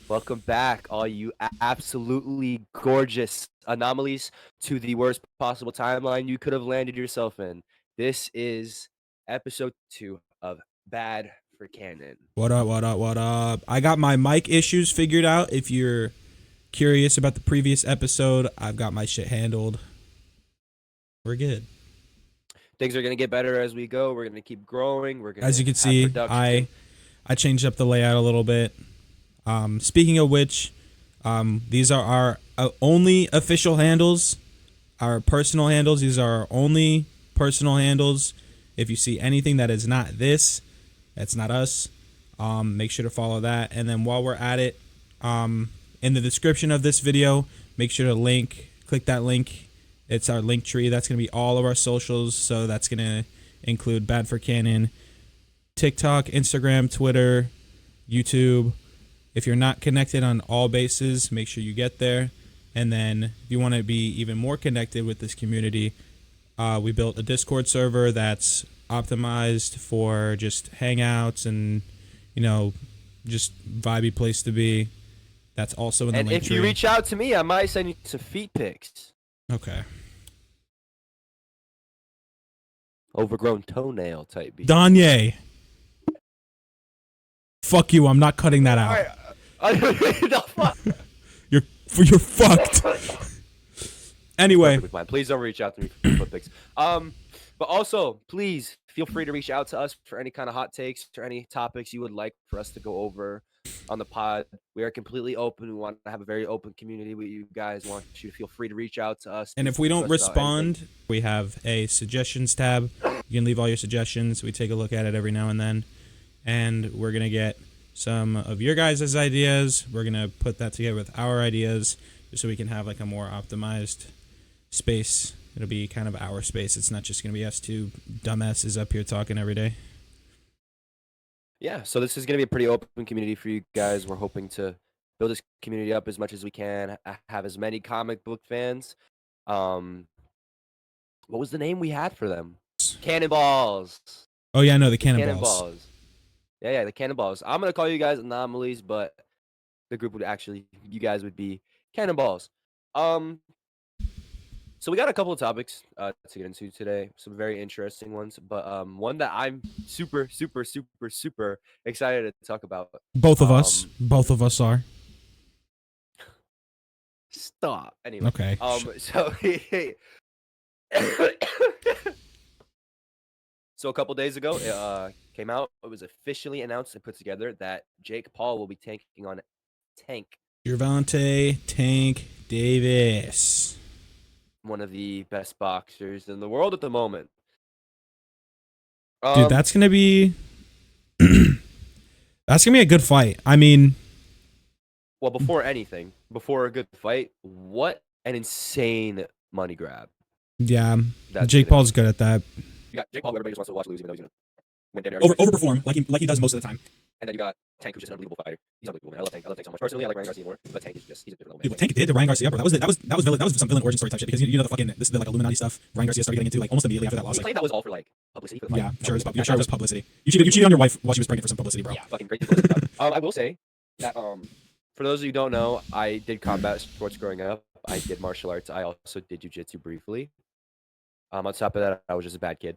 Welcome back, all you absolutely gorgeous anomalies, to the worst possible timeline you could have landed yourself in. This is episode 2 of Bad for Canon. What up, what up, what up? I got my mic issues figured out. If you're curious about the previous episode, I've got my shit handled. We're good. Things are going to get better as we go. We're going to keep growing. We're going As you can see, I changed up the layout a little bit. Speaking of which, these are our only official handles, our personal handles. These are our only personal handles. If you see anything that is not this, that's not us. Make sure to follow that. And then while we're at it, in the description of this video, make sure to click that link. It's our link tree. That's going to be all of our socials. So that's going to include Bad for Canon, TikTok, Instagram, Twitter, YouTube. If you're not connected on all bases, make sure you get there. And then if you want to be even more connected with this community, we built a Discord server that's optimized for just hangouts and, just vibey place to be. That's also in the link tree. And if you reach out to me, I might send you some feet pics. Okay. Overgrown toenail type beat. Danye. Fuck you, I'm not cutting that out. The fuck? You're fucked. Anyway. Please don't reach out to me for foot pics. But also, please feel free to reach out to us for any kind of hot takes or any topics you would like for us to go over on the pod. We are completely open. We want to have a very open community with you guys. We want you to feel free to reach out to us. And if we don't respond, we have a suggestions tab. You can leave all your suggestions. We take a look at it every now and then. And we're going to get some of your guys' ideas. We're going to put that together with our ideas just so we can have like a more optimized space. It'll be kind of our space. It's not just going to be us two dumbasses up here talking every day. Yeah, so this is going to be a pretty open community for you guys. We're hoping to build this community up as much as we can, have as many comic book fans. What was the name we had for them? Cannonballs. Oh, yeah, no, the Cannonballs. Yeah, the Cannonballs. I'm going to call you guys anomalies, but the group would actually, you guys would be Cannonballs. So we got a couple of topics to get into today, some very interesting ones, but one that I'm super excited to talk about. Both of us are. Stop. Anyway. Okay. So a couple days ago, it came out. It was officially announced and put together that Jake Paul will be taking on Tank. Gervonta Tank Davis. One of the best boxers in the world at the moment. Dude, that's gonna be a good fight. I mean, well, before a good fight, what an insane money grab. Yeah, Jake Paul's good at that. You got Jake Paul, who everybody just wants to watch lose, even though he's gonna Overperform like he does most of the time. And then you got Tank, who's just an unbelievable fighter. He's unbelievable, man. I love Tank so much. Personally, I like Ryan Garcia more, but Tank is just, he's a different level. Dude, what Tank did to Ryan Garcia, bro, that was some villain origin story type shit, because you know the fucking the like Illuminati stuff Ryan Garcia started getting into like almost immediately after that loss. He claimed that was all for like publicity for the fight. Yeah, sure it was publicity. You cheated on your wife while she was pregnant for some publicity, bro. Yeah, fucking great. I will say that for those of you who don't know, I did combat sports growing up. I did martial arts. I also did jiu-jitsu briefly. On top of that, I was just a bad kid.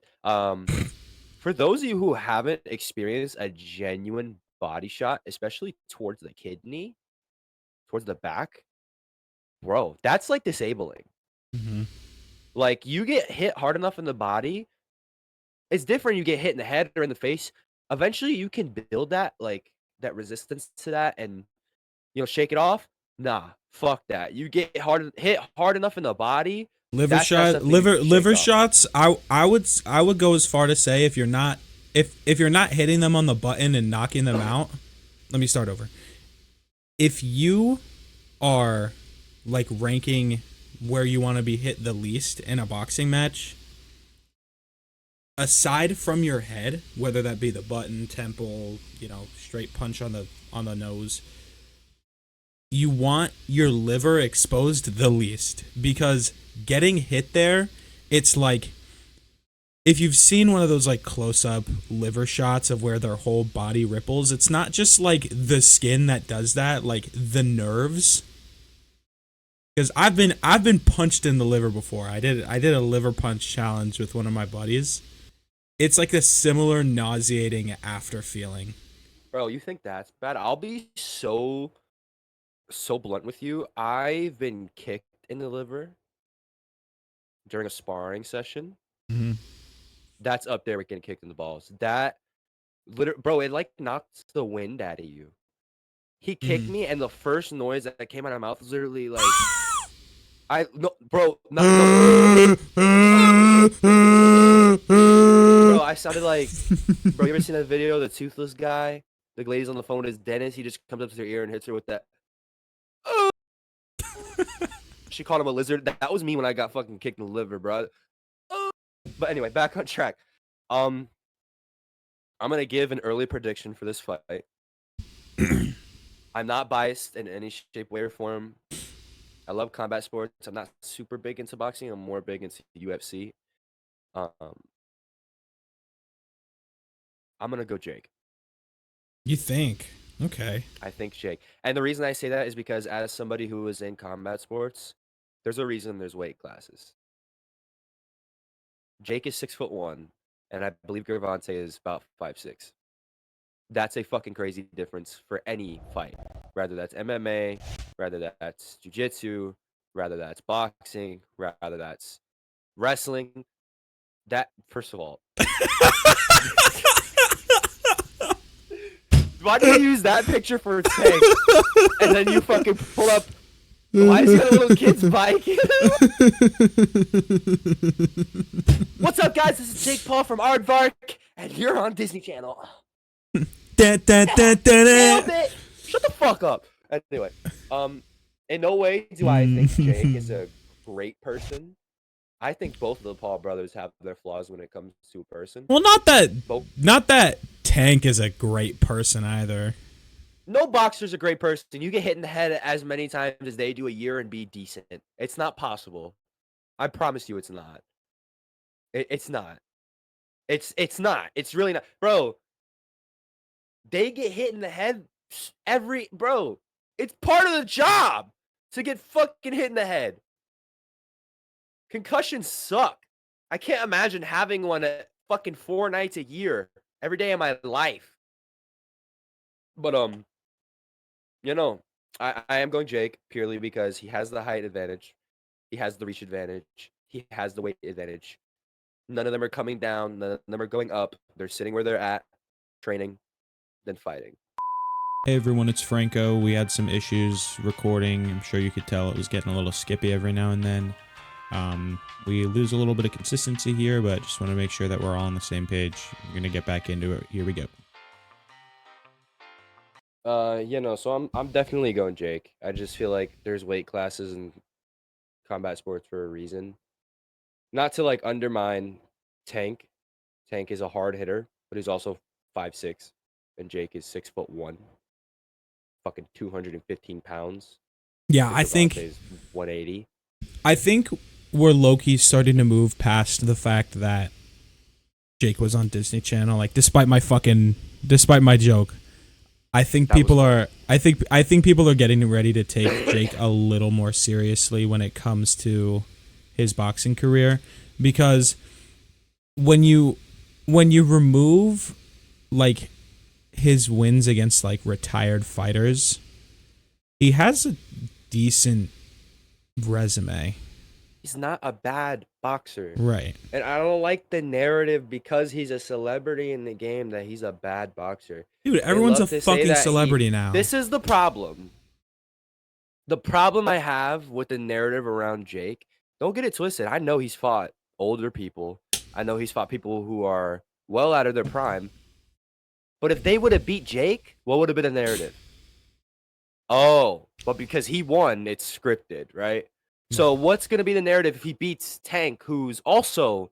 For those of you who haven't experienced a genuine body shot, especially towards the kidney, towards the back, bro, that's like disabling. Mm-hmm. Like, you get hit hard enough in the body, it's different. You get hit in the head or in the face. Eventually, you can build that resistance to that and shake it off. Nah, fuck that. You get hit hard enough in the body. Liver shots. I would go as far to say if you're not hitting them on the button and knocking them out. Let me start over. If you are like ranking where you want to be hit the least in a boxing match, aside from your head, whether that be the button, temple, straight punch on the nose, you want your liver exposed the least, because getting hit there, it's like if you've seen one of those like close up liver shots of where their whole body ripples, it's not just like the skin that does that, like the nerves. Because I've been punched in the liver before. I did a liver punch challenge with one of my buddies. It's like a similar nauseating after feeling. Bro, you think that's bad? I'll be so blunt with you. I've been kicked in the liver during a sparring session. Mm-hmm. That's up there with getting kicked in the balls. Bro, it like knocks the wind out of you. He kicked me, and the first noise that came out of my mouth was literally like, no, bro, no, bro, I sounded like, bro. You ever seen that video of the toothless guy? The lady's on the phone with his dentist. He just comes up to her ear and hits her with that. She called him a lizard. That was me when I got fucking kicked in the liver, bro. But anyway, back on track. I'm gonna give an early prediction for this fight. I'm not biased in any shape, way, or form. I love combat sports. I'm not super big into boxing. I'm more big into UFC. Um, I'm gonna go Jake. You think? Okay. I think Jake. And the reason I say that is because as somebody who is in combat sports, there's a reason there's weight classes. Jake is 6'1", and I believe Gervonta is about 5'6". That's a fucking crazy difference for any fight. Whether that's MMA, whether that's jiu-jitsu, whether that's boxing, whether that's wrestling. That, first of all. Why do you use that picture for a tank? And then you fucking pull up. Why is he on a little kid's bike? What's up, guys? This is Jake Paul from Aardvark, and you're on Disney Channel. Da, da, da, da, da. Shut the fuck up. Anyway, in no way do I think Jake is a great person. I think both of the Paul brothers have their flaws when it comes to a person. Well, not that Tank is a great person either. No boxer's a great person. You get hit in the head as many times as they do a year and be decent. It's not possible. I promise you it's not. It's not. It's not. It's really not. Bro, they get hit in the head bro, it's part of the job to get fucking hit in the head. Concussions suck. I can't imagine having one at fucking 4 nights a year, every day of my life. But you know, I am going Jake purely because he has the height advantage, he has the reach advantage, he has the weight advantage. None of them are coming down, none of them are going up. They're sitting where they're at, training, then fighting. Hey everyone, it's Franco. We had some issues recording. I'm sure you could tell it was getting a little skippy every now and then. We lose a little bit of consistency here, but just want to make sure that we're all on the same page. We're going to get back into it. Here we go. So I'm definitely going Jake. I just feel like there's weight classes in combat sports for a reason. Not to like undermine Tank. Tank is a hard hitter, but he's also 5'6", and Jake is 6'1", fucking 215 pounds. Yeah, I think is 180. I think we're low-key starting to move past the fact that Jake was on Disney Channel. Like, despite my joke, I think people are getting ready to take Jake a little more seriously when it comes to his boxing career, because when you remove like his wins against like retired fighters, he has a decent resume. He's not a bad boxer. Right. And I don't like the narrative because he's a celebrity in the game that he's a bad boxer. Dude, everyone's a fucking celebrity now. This is the problem. The problem I have with the narrative around Jake, don't get it twisted. I know he's fought older people. I know he's fought people who are well out of their prime. But if they would have beat Jake, what would have been the narrative? Oh, but because he won, it's scripted, right? So what's going to be the narrative if he beats Tank, who's also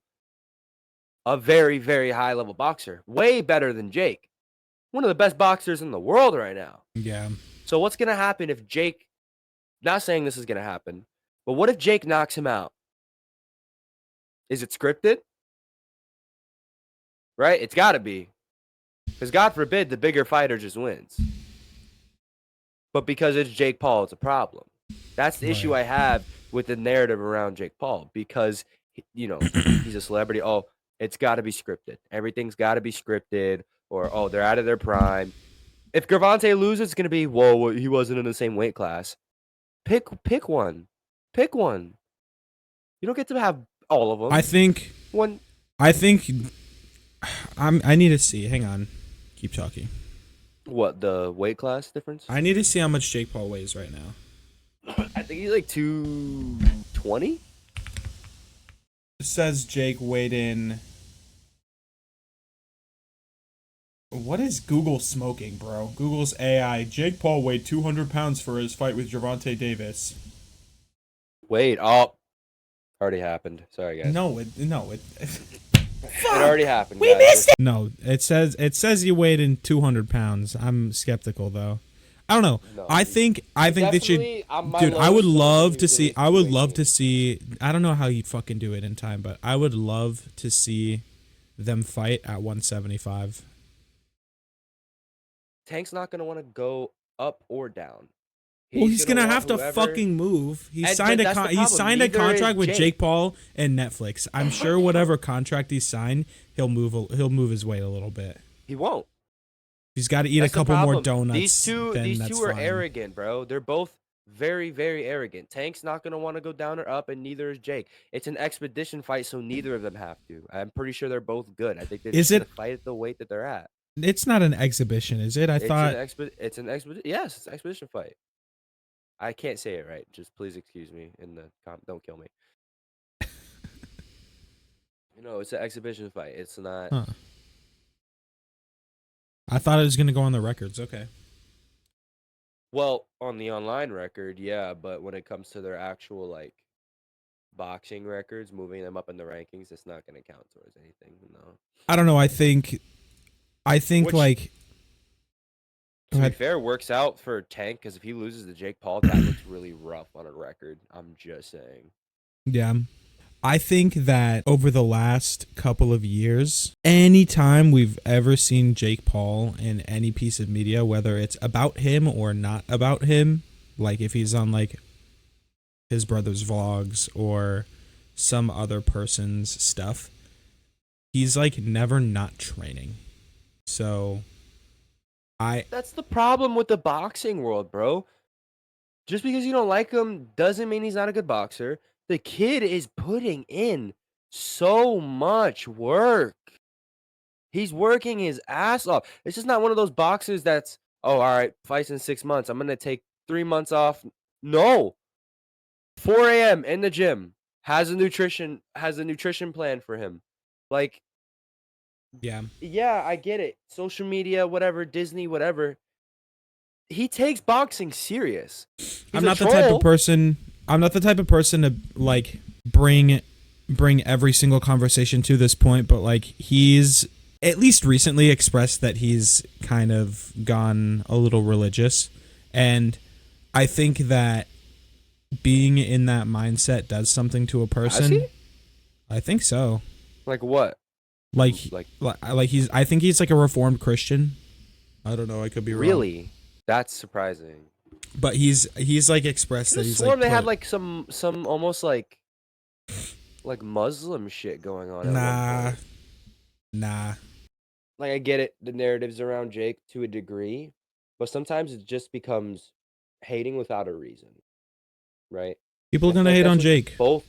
a very, very high-level boxer? Way better than Jake. One of the best boxers in the world right now. Yeah. So what's going to happen if Jake, not saying this is going to happen, but what if Jake knocks him out? Is it scripted? right? It's got to be. Because God forbid the bigger fighter just wins. But because it's Jake Paul, it's a problem. That's the issue I have with the narrative around Jake Paul. Because, you know, he's a celebrity. Oh, it's got to be scripted. Everything's got to be scripted. Or, oh, they're out of their prime. If Gervonta loses, it's going to be, whoa, he wasn't in the same weight class. Pick one. Pick one. You don't get to have all of them. I think I need to see. Hang on. Keep talking. What, the weight class difference? I need to see how much Jake Paul weighs right now. I think he's like 220. It says Jake weighed in. What is Google smoking, bro? Google's AI. Jake Paul weighed 200 pounds for his fight with Gervonta Davis. Wait, oh, already happened. Sorry, guys. No. It already happened. We guys. missed it. No, it says you weighed in 200 pounds. I'm skeptical though. I don't know. No, I think they should. Dude, I would love to see. I would love to see. I don't know how he'd fucking do it in time, but I would love to see them fight at 175. Tank's not gonna want to go up or down. Well, he's gonna have to fucking move. He signed a contract with Jake Paul and Netflix. I'm sure whatever contract he signed, he'll move his weight a little bit. He won't. He's got to eat a couple more donuts. These two are arrogant, bro. They're both very, very arrogant. Tank's not gonna want to go down or up, and neither is Jake. It's an expedition fight, so neither of them have to. I'm pretty sure they're both good. I think they're just gonna fight at the weight that they're at. It's not an exhibition, is it? It's an expedition. Yes, it's an expedition fight. I can't say it right. Just please excuse me in the don't kill me. It's an exhibition fight. It's not. Huh. I thought it was gonna go on the records. Okay. Well, on the online record, yeah, but when it comes to their actual like boxing records, moving them up in the rankings, it's not gonna count towards anything. No. I don't know. I think like. To be fair, works out for Tank because if he loses to Jake Paul, that looks really rough on a record. I'm just saying. Yeah. I think that over the last couple of years, anytime we've ever seen Jake Paul in any piece of media, whether it's about him or not about him, like if he's on like his brother's vlogs or some other person's stuff, he's like never not training. So that's the problem with the boxing world, bro. Just because you don't like him doesn't mean he's not a good boxer. The kid is putting in so much work. He's working his ass off. It's just not one of those boxers that's, oh, all right, fights in 6 months. I'm going to take 3 months off. No. 4 a.m. in the gym. Has a nutrition plan for him. Like, yeah, I get it. Social media, whatever, Disney, whatever. He takes boxing serious. I'm not the type of person to like bring every single conversation to this point, but like he's at least recently expressed that he's kind of gone a little religious, and I think that being in that mindset does something to a person. Has he? I think so. Like what? Like he's. I think he's like a Reformed Christian. I don't know. I could be wrong. Really? That's surprising. But he's like expressed that he's like. They had like some almost like Muslim shit going on. Nah. Like I get it, the narratives around Jake to a degree, but sometimes it just becomes hating without a reason, right? People are gonna hate on Jake. Both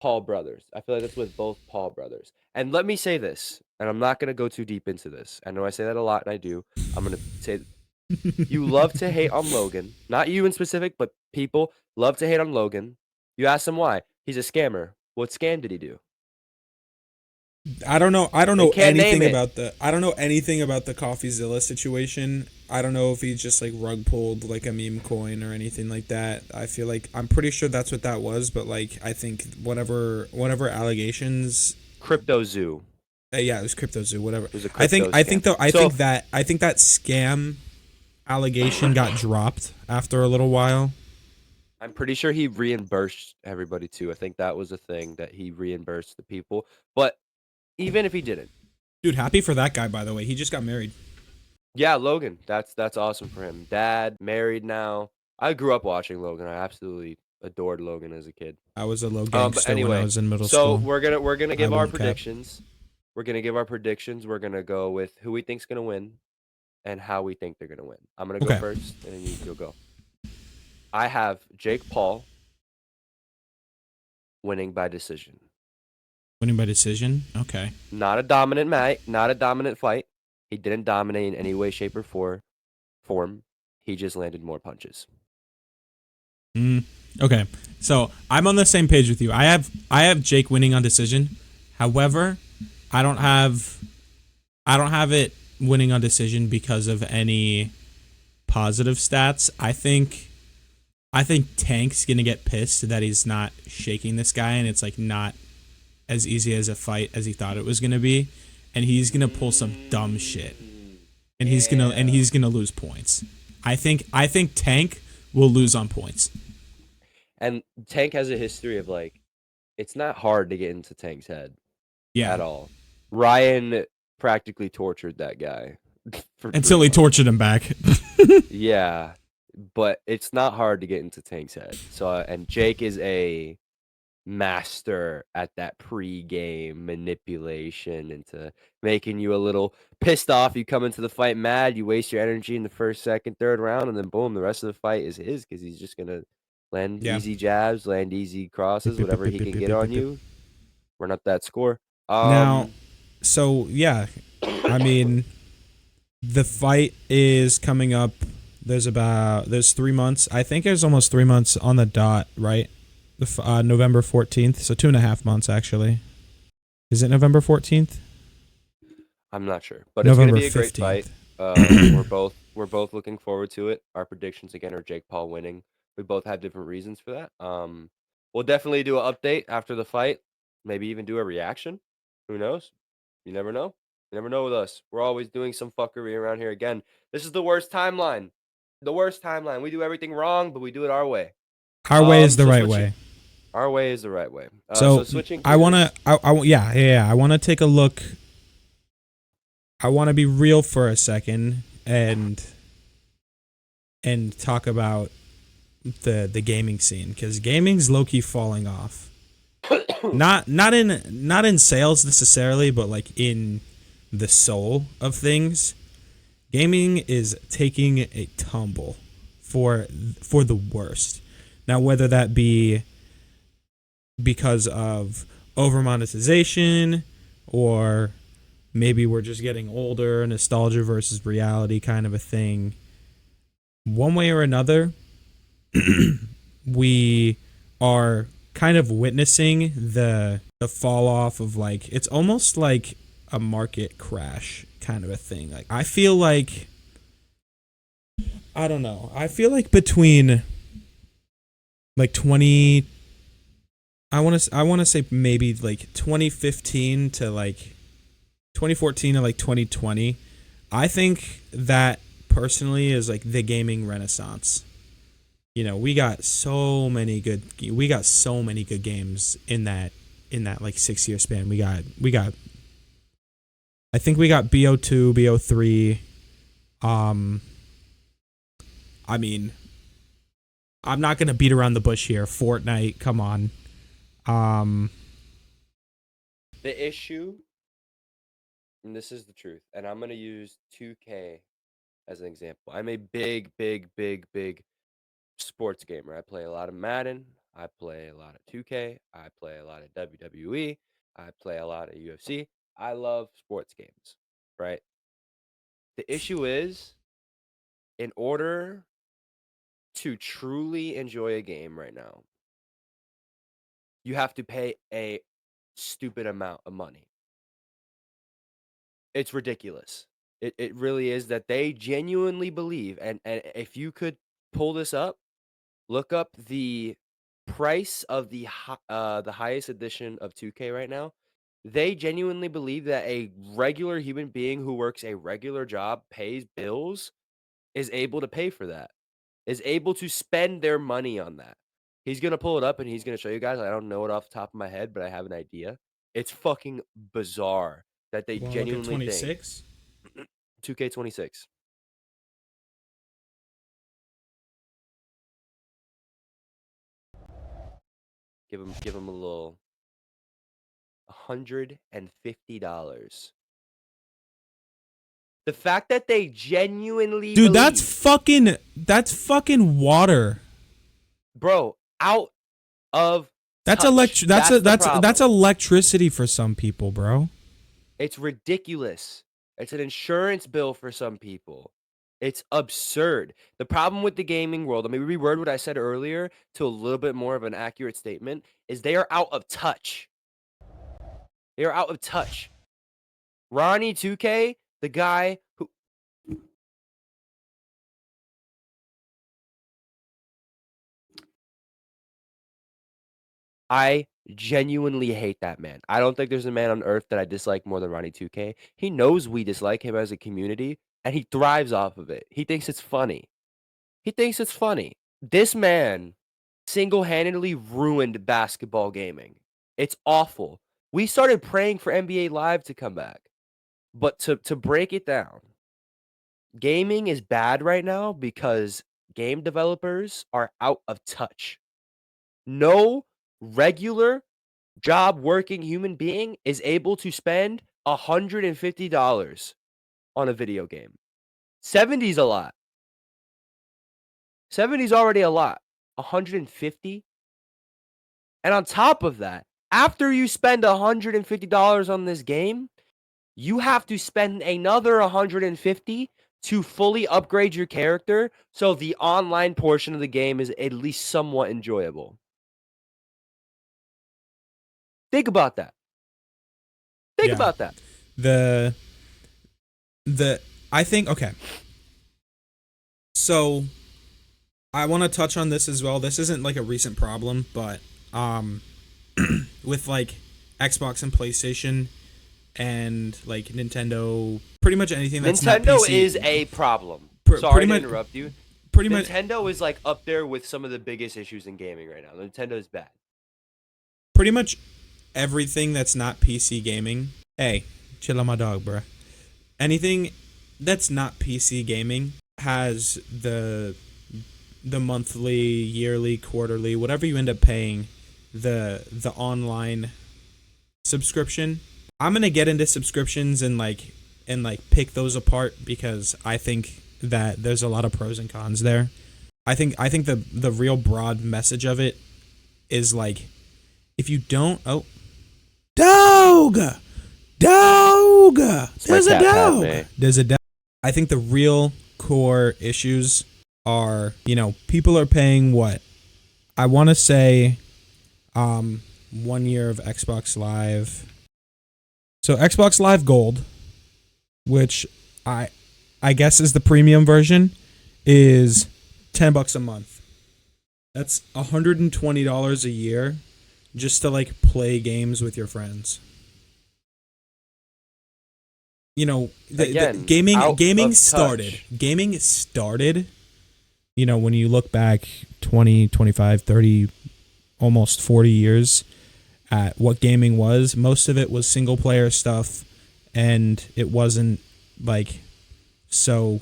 Paul brothers. I feel like that's with both Paul brothers. And let me say this, and I'm not gonna go too deep into this. I know I say that a lot, and I do. I'm gonna say. You love to hate on Logan. Not you in specific, but people love to hate on Logan. You ask him why. He's a scammer. What scam did he do? I don't know anything about the CoffeeZilla situation. I don't know if he just like rug pulled like a meme coin or anything like that. I feel like I'm pretty sure that's what that was, but like I think whatever allegations. Crypto Zoo. Yeah, it was Crypto Zoo. Whatever. It was a crypto scam. I think that scam allegation got dropped after a little while. I'm pretty sure he reimbursed everybody too. I think that was a thing that he reimbursed the people. But even if he didn't, Dude, happy for that guy, by the way. He just got married. Yeah, Logan. That's awesome for him. Dad, married now. I grew up watching Logan. I absolutely adored Logan as a kid. I was a little But gangster when I anyway, was in middle so school. we're gonna I give our won't cap. predictions. We're gonna give our predictions. We're gonna go with who we think's gonna win and how we think they're gonna win. I'm gonna go Okay. first, and then you'll go. I have Jake Paul winning by decision. Winning by decision. Okay. Not a dominant fight. He didn't dominate in any way, shape, or form. He just landed more punches. Okay. So I'm on the same page with you. I have Jake winning on decision. However, I don't have it winning on decision because of any positive stats. I think Tank's gonna get pissed that he's not shaking this guy, and it's like not as easy as a fight as he thought it was gonna be, and he's gonna pull some dumb shit, and he's gonna lose points. I think Tank will lose on points. And Tank has a history of like, it's not hard to get into Tank's head Yeah, at all. Ryan practically tortured that guy for until 3 he months. tortured him back. Yeah, but it's not hard to get into Tank's head. So, and Jake is a master at that pre-game manipulation into making you a little pissed off. You come into the fight mad, you waste your energy in the first, second, third round, and then boom, the rest of the fight is his because he's just gonna land Yeah. easy jabs, land easy crosses, whatever he can get on you, run up that score. Now, so yeah, I mean, the fight is coming up. There's 3 months. I think there's almost 3 months on the dot, right? November 14th, so 2.5 months actually. Is it November 14th? I'm not sure, but it's gonna November be a great 15th. fight. We're both looking forward to it. Our predictions again are Jake Paul winning. We both have different reasons for that. We'll definitely do an update after the fight. Maybe even do a reaction. Who knows? You never know. You never know with us. We're always doing some fuckery around here. Again, this is the worst timeline. The worst timeline. We do everything wrong, but we do it our way. Our way is the So right switching. way. Our way is the right way. So So switching I wanna, gears. yeah. I wanna take a look. I wanna be real for a second and talk about the gaming scene because gaming's low key falling off. Not in sales necessarily, but like in the soul of things. Gaming is taking a tumble for the worst. Now, whether that be because of over monetization or maybe we're just getting older, nostalgia versus reality kind of a thing. One way or another, we are kind of witnessing the fall off of like it's almost like a market crash kind of a thing. Like I feel like I don't know. I feel like between like 20 I want to say maybe like 2015 to like 2014 to like 2020. I think that personally is like the gaming renaissance. You know, we got so many good games in that like 6 year span. We got I think we got BO2, BO3. I mean, I'm not going to beat around the bush here. Fortnite, come on. The issue, and this is the truth, and I'm gonna use 2K as an example. I'm a big, big, big, big sports gamer. I play a lot of Madden. I play a lot of 2K. I play a lot of WWE. I play a lot of UFC. I love sports games, right? The issue is, in order to truly enjoy a game right now, you have to pay a stupid amount of money. It's ridiculous. It really is that they genuinely believe, and if you could pull this up, look up the price of the highest edition of 2K right now. They genuinely believe that a regular human being who works a regular job, pays bills, is able to pay for that, is able to spend their money on that. He's gonna pull it up and he's gonna show you guys. I don't know it off the top of my head, but I have an idea. It's fucking bizarre. that they Want to look at genuinely think 26? 2K26. Give him a little $150. The fact that they genuinely Dude, believe, that's fucking water. bro, out of That's touch. That's the problem. that's electricity for some people, bro. It's ridiculous. It's an insurance bill for some people. It's absurd. The problem with the gaming world, let me reword what I said earlier to a little bit more of an accurate statement, is they are out of touch. They are out of touch. Ronnie 2K, the guy who I genuinely hate that man. I don't think there's a man on earth that I dislike more than Ronnie 2K. He knows we dislike him as a community, and he thrives off of it. He thinks it's funny. He thinks it's funny. This man single-handedly ruined basketball gaming. It's awful. We started praying for NBA Live to come back. But to break it down, gaming is bad right now because game developers are out of touch. No regular job working human being is able to spend $150 on a video game. 70's a lot. 70's already a lot. 150? And on top of that, after you spend $150 on this game, you have to spend another 150 to fully upgrade your character so the online portion of the game is at least somewhat enjoyable. Think about that. Think Yeah. about that. The I think okay. So I want to touch on this as well. This isn't like a recent problem, but with like Xbox and PlayStation and like Nintendo, pretty much anything that's Nintendo not PC, is a problem. Sorry pretty to much, interrupt you. pretty much Nintendo is like up there with some of the biggest issues in gaming right now. Nintendo is bad. pretty much everything that's not PC gaming. Hey, chill on my dog, bruh. Anything that's not PC gaming has the monthly, yearly, quarterly, whatever you end up paying, the online subscription. I'm gonna get into subscriptions and pick those apart because I think that there's a lot of pros and cons there. I think the real broad message of it is like, if you don't dog there's a dog. There's a dog. I think the real core issues are, people are paying what? I want to say 1 year of Xbox Live. So Xbox Live Gold, which I guess is the premium version, is $10 a month. That's $120 a year just to like play games with your friends. Again, gaming started. Gaming started, when you look back 20, 25, 30, almost 40 years at what gaming was, most of it was single player stuff, and it wasn't so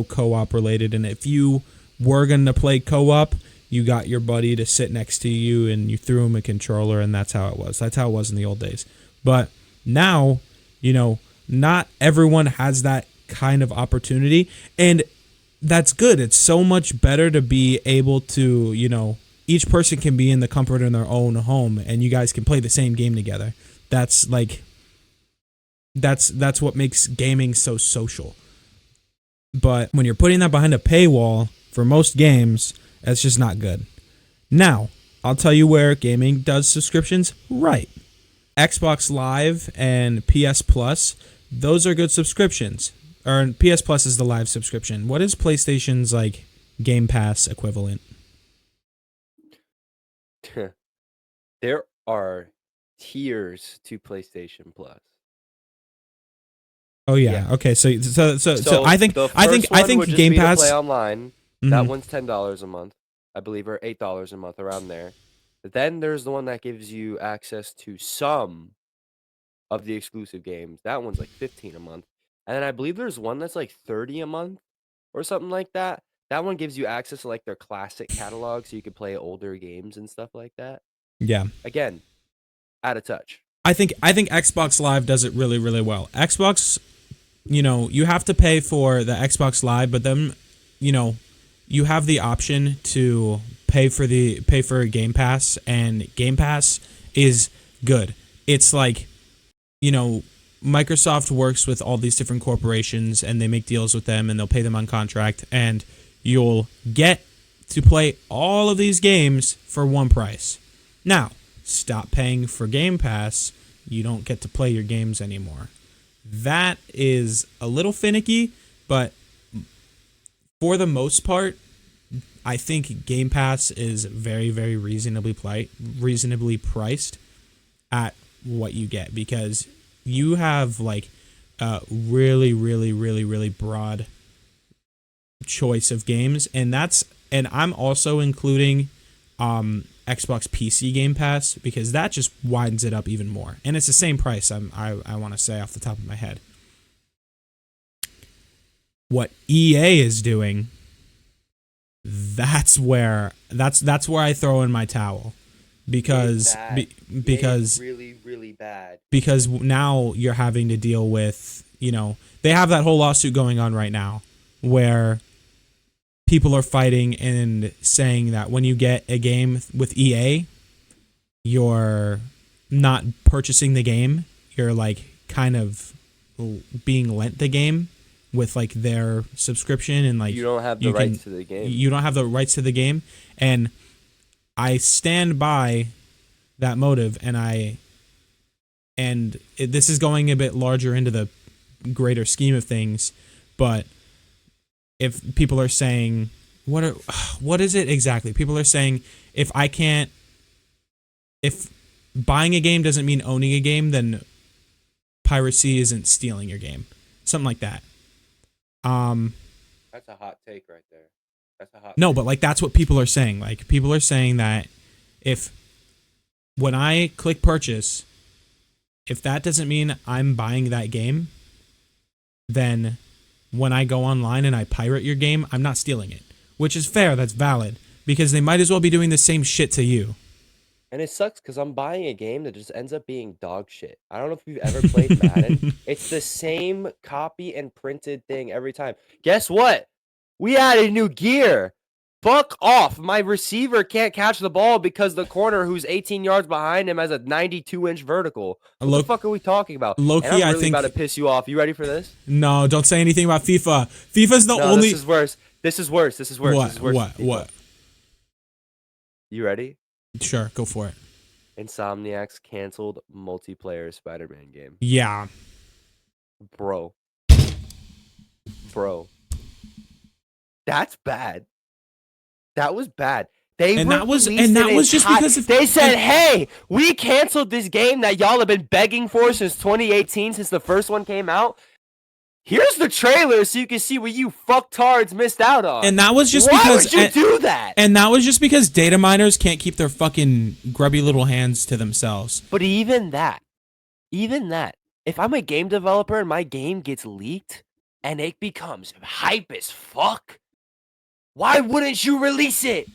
co-op related. And if you were going to play co-op, you got your buddy to sit next to you and you threw him a controller, and that's how it was. That's how it was in the old days. But now, not everyone has that kind of opportunity, and that's good. It's so much better to be able to, each person can be in the comfort in their own home and you guys can play the same game together. That's what makes gaming so social. But when you're putting that behind a paywall for most games, that's just not good. Now, I'll tell you where gaming does subscriptions right. Xbox Live and PS Plus, those are good subscriptions. Or PS Plus is the live subscription. What is PlayStation's Game Pass equivalent? There are tiers to PlayStation Plus. Oh yeah. Okay. So I think Game Pass play online. That one's $10 a month, I believe, or $8 a month, around there. But then there's the one that gives you access to some of the exclusive games. That one's like 15 a month. And then I believe there's one that's like 30 a month or something like that. That one gives you access to like their classic catalog so you can play older games and stuff like that. Yeah. Again, out of touch. I think Xbox Live does it really, really well. Xbox, you have to pay for the Xbox Live, but then, you have the option to pay for Game Pass, and Game Pass is good. It's like, Microsoft works with all these different corporations and they make deals with them and they'll pay them on contract, and you'll get to play all of these games for one price. Now, stop paying for Game Pass, you don't get to play your games anymore. That is a little finicky, but for the most part, I think Game Pass is very, very reasonably priced at what you get, because you have like a really, really, really, really broad choice of games, and I'm also including Xbox PC Game Pass, because that just widens it up even more, and it's the same price. I want to say off the top of my head. What EA is doing, that's where I throw in my towel, because really, really bad. Because now you're having to deal with, they have that whole lawsuit going on right now where people are fighting and saying that when you get a game with EA, you're not purchasing the game. You're like kind of being lent the game with like their subscription, and like you don't have the rights to the game. You don't have the rights to the game, and I stand by that motive, and this is going a bit larger into the greater scheme of things, but if people are saying, what is it exactly? People are saying if buying a game doesn't mean owning a game, then piracy isn't stealing your game. Something like that. That's a hot take right there. That's a hot No, take. but like that's what people are saying. Like people are saying that when I click purchase, if that doesn't mean I'm buying that game, then when I go online and I pirate your game, I'm not stealing it. Which is fair, that's valid, because they might as well be doing the same shit to you. And it sucks because I'm buying a game that just ends up being dog shit. I don't know if you've ever played Madden. It's the same copy and printed thing every time. Guess what? We added new gear. Fuck off. My receiver can't catch the ball because the corner who's 18 yards behind him has a 92-inch vertical. What the fuck are we talking about? Low-key, and I'm really I think about to piss you off. You ready for this? No, don't say anything about FIFA. FIFA's the only... This is worse. This is worse. This is worse. What? This is worse. What? You ready? Sure, go for it. Insomniac's canceled multiplayer Spider-Man game. Yeah. Bro. That's bad. That was bad. That was just because they said, "Hey, we canceled this game that y'all have been begging for since 2018, since the first one came out. Here's the trailer so you can see what you fucktards missed out on." And that was just Why because would you do that? And that was just because data miners can't keep their fucking grubby little hands to themselves. But even that, if I'm a game developer and my game gets leaked and it becomes hype as fuck, why wouldn't you release it?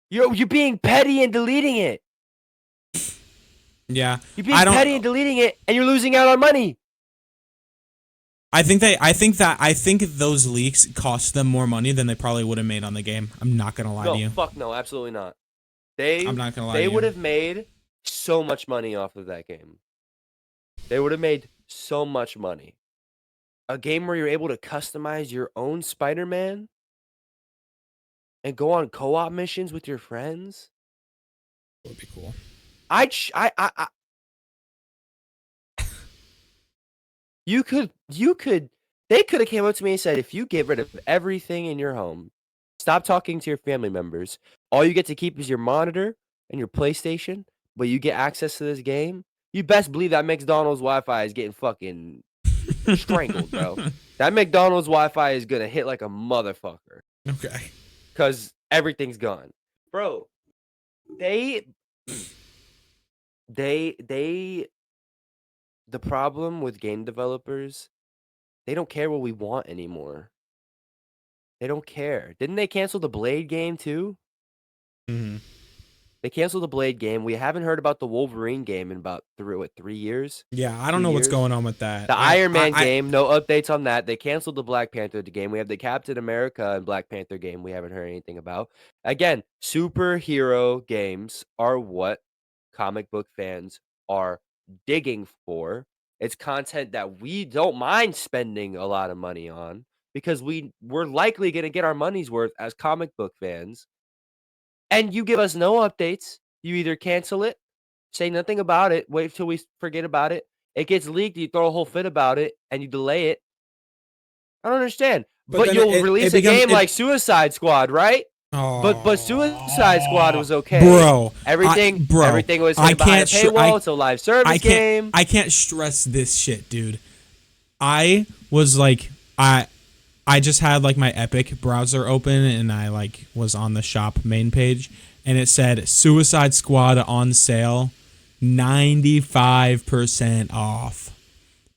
You're being petty and deleting it. Yeah. You're being petty and deleting it, and you're losing out on money. I think those leaks cost them more money than they probably would have made on the game. I'm not gonna lie to you. No, fuck no, absolutely not. I'm not gonna lie to you. They would have made so much money off of that game. They would have made so much money. A game where you're able to customize your own Spider-Man and go on co-op missions with your friends. That would be cool. You could. They could have came up to me and said, if you get rid of everything in your home, stop talking to your family members, all you get to keep is your monitor and your PlayStation, but you get access to this game, you best believe that McDonald's Wi-Fi is getting fucking strangled, bro. That McDonald's Wi-Fi is gonna hit like a motherfucker. Okay. Because everything's gone. Bro, they the problem with game developers, they don't care what we want anymore. They don't care. Didn't they cancel the Blade game too? Mm-hmm. They canceled the Blade game. We haven't heard about the Wolverine game in about 3 years? Yeah, I don't 2 know what's years? going on with that. The Iron Man I game, no updates on that. They canceled the Black Panther game. We have the Captain America and Black Panther game we haven't heard anything about. Again, superhero games are what comic book fans are digging for. It's content that we don't mind spending a lot of money on because we're likely going to get our money's worth as comic book fans. And you give us no updates. You either cancel it, say nothing about it, wait till we forget about it. It gets leaked, you throw a whole fit about it, and you delay it. I don't understand. but But then you'll it release a becomes game like Suicide Squad, right? But Suicide Squad was okay. Bro, Everything was I hidden behind a can't str- paywall. It's a live service game. I can't stress this shit, dude. I was like, I just had like my Epic browser open and I like was on the shop main page and it said Suicide Squad on sale, 95% off.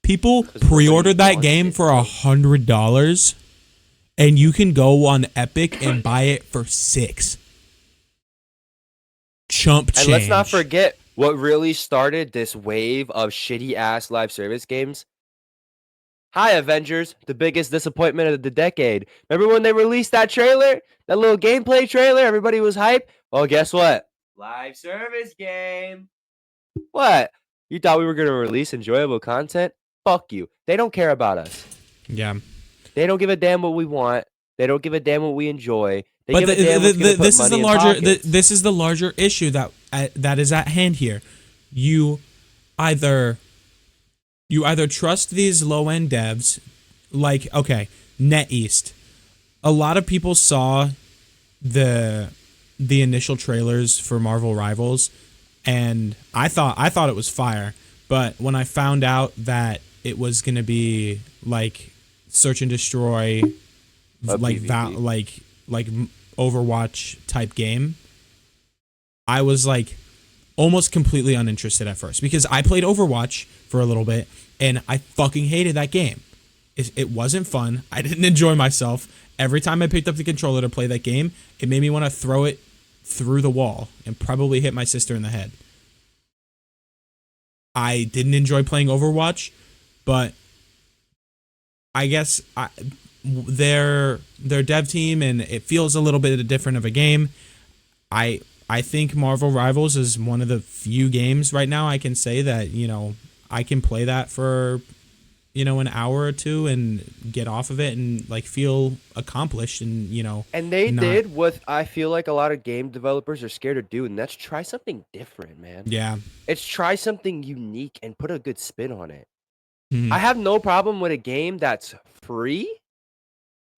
People pre-ordered that game for $100 and you can go on Epic and buy it for $6. Chump change. And let's not forget what really started this wave of shitty ass live service games. Hi, Avengers, the biggest disappointment of the decade. Remember when they released that trailer? That little gameplay trailer? Everybody was hyped? Well, guess what? Live service game. What? You thought we were going to release enjoyable content? Fuck you. They don't care about us. Yeah. They don't give a damn what we want. They don't give a damn what we enjoy. They But give a damn what's gonna put this is money the in larger pockets. this is the larger issue that is at hand here. You either trust these low end devs, like okay, NetEast. A lot of people saw the initial trailers for Marvel Rivals, and I thought it was fire. But when I found out that it was gonna be like search and destroy, like like Overwatch type game, I was like almost completely uninterested at first because I played Overwatch for a little bit and I fucking hated that game. It wasn't fun. I didn't enjoy myself. Every time I picked up the controller to play that game, it made me want to throw it through the wall and probably hit my sister in the head. I didn't enjoy playing Overwatch, but I guess their dev team and it feels a little bit different of a game. I think Marvel Rivals is one of the few games right now I can say that, you know, I can play that for, you know, an hour or two and get off of it and like feel accomplished and, you know. And they did what I feel like a lot of game developers are scared to do, and that's try something different, man. Yeah. It's try something unique and put a good spin on it. Mhm. I have no problem with a game that's free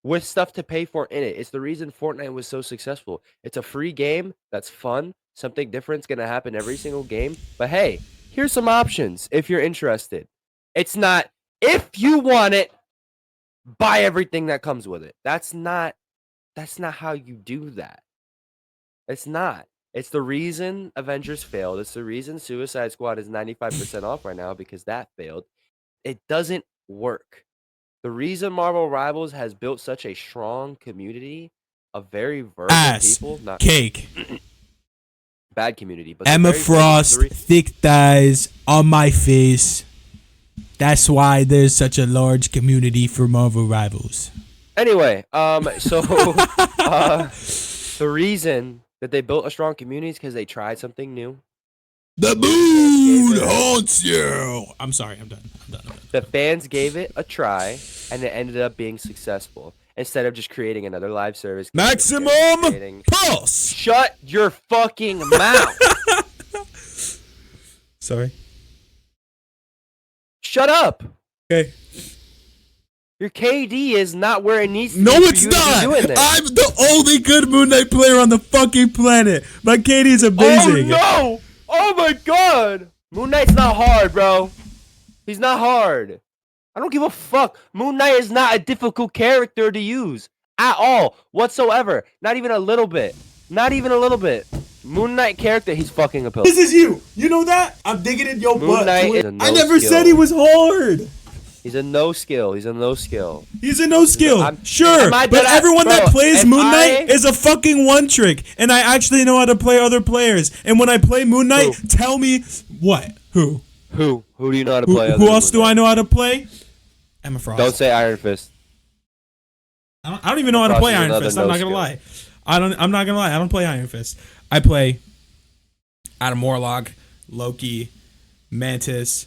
with stuff to pay for in it. It's the reason Fortnite was so successful. It's a free game that's fun. Something different's going to happen every single game. But hey, here's some options if you're interested. It's not if you want it, buy everything that comes with it. That's not how you do that. It's not. It's the reason Avengers failed. It's the reason Suicide Squad is 95% off right now because that failed. It doesn't work. The reason Marvel Rivals has built such a strong community of very verbal people, not cake. bad community, but Emma Frost, thick thighs on my face. That's why there's such a large community for Marvel Rivals. Anyway, so the reason that they built a strong community is because they tried something new. The moon haunts you. I'm sorry. I'm done. The fans gave it a try, and it ended up being successful. Instead of just creating another live service. Maximum Pulse. Shut your fucking mouth. Sorry. Shut up. Okay. Your KD is not where it needs to be. No, it's not. I'm the only good Moon Knight player on the fucking planet. My KD is amazing. Oh, no. Oh, my God. Moon Knight's not hard, bro. He's not hard. I don't give a fuck. Moon Knight is not a difficult character to use at all, whatsoever. Not even a little bit. Not even a little bit. Moon Knight character, he's fucking a pill. This is you. You know that? I'm digging in your Moon butt. Knight is a I never skill. said he was hard. He's a no skill. He's a no skill. He's a no skill. Am I But dead ass- everyone that bro, plays if Moon Knight is a fucking one trick, and I actually know how to play other players. And when I play Moon Knight, tell me what? Who? Who do you know how to play? Who else do I know how to play? Emma Frost. Don't say Iron Fist. I don't even know how to play Iron Fist. I'm not gonna lie. I'm not gonna lie. I don't play Iron Fist. I play Adam Warlock, Loki, Mantis.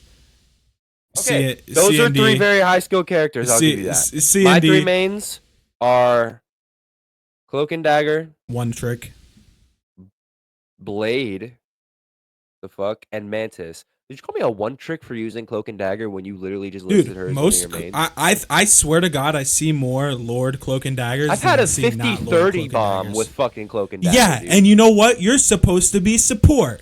Okay, those are 3 very high skill characters. I'll give you that. My 3 mains are Cloak and Dagger, one trick, Blade, the fuck, and Mantis. Did you call me a one trick for using Cloak and Dagger when you literally just listed her as one of your mains? I swear to God, I see more Lord Cloak and Daggers. I've had a 50-30 bomb with fucking Cloak and Dagger. Yeah, dude. and you know what? You're supposed to be support.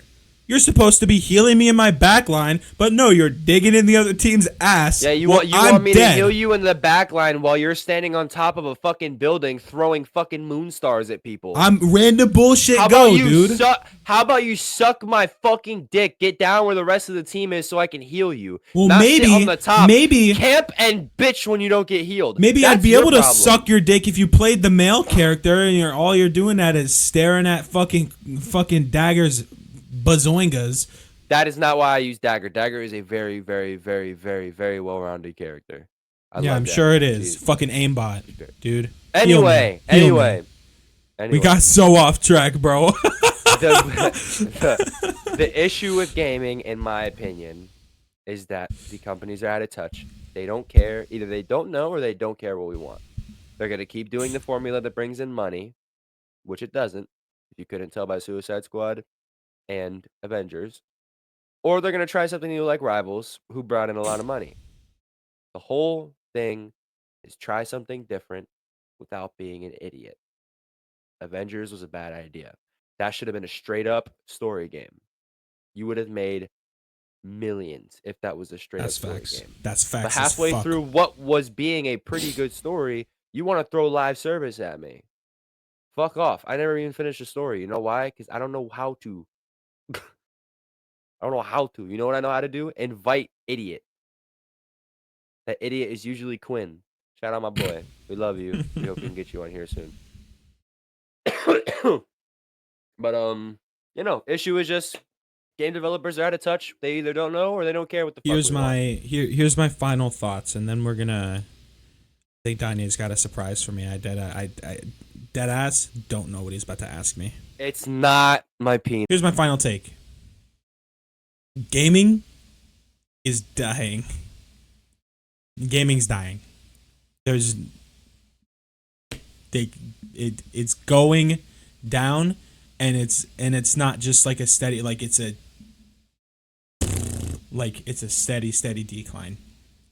You're supposed to be healing me in my back line, but no, you're digging in the other team's ass. Yeah, you while want me dead. to heal you in the back line while you're standing on top of a fucking building throwing fucking moon stars at people. I'm random bullshit. Dude. How about you suck my fucking dick? Get down where the rest of the team is so I can heal you. Well, Not maybe sit on the top. Maybe camp and bitch when you don't get healed. Maybe That's I'd be your able to problem. suck your dick if you played the male character and all you're doing that is staring at fucking Dagger's bazoingas. That is not why I use Dagger. Dagger is a very, very, very, very, very well-rounded character. I'm sure it is. Fucking aimbot, dude. Anyway, we got so off track, bro. the issue with gaming, in my opinion, is that the companies are out of touch. They don't care. Either they don't know or they don't care what we want. They're going to keep doing the formula that brings in money, which it doesn't, if you couldn't tell by Suicide Squad and Avengers. Or they're going to try something new like Rivals, who brought in a lot of money. The whole thing is try something different without being an idiot. Avengers was a bad idea. That should have been a straight-up story game. You would have made millions if that was a straight-up story game. That's facts. But halfway through what was being a pretty good story, you want to throw live service at me. Fuck off. I never even finished the story. You know why? Because I don't know how to. I don't know how to. You know what I know how to do? Invite idiot. That idiot is usually Quinn. Shout out my boy. We love you. We hope we can get you on here soon. But issue is just game developers are out of touch. They either don't know or they don't care what the fuck here's my final thoughts, and then we're gonna. I think Danny's got a surprise for me. I dead ass don't know what he's about to ask me. It's not my penis. Here's my final take. Gaming is dying. Gaming's dying. It's going down, and it's not just like a steady, like it's a steady decline,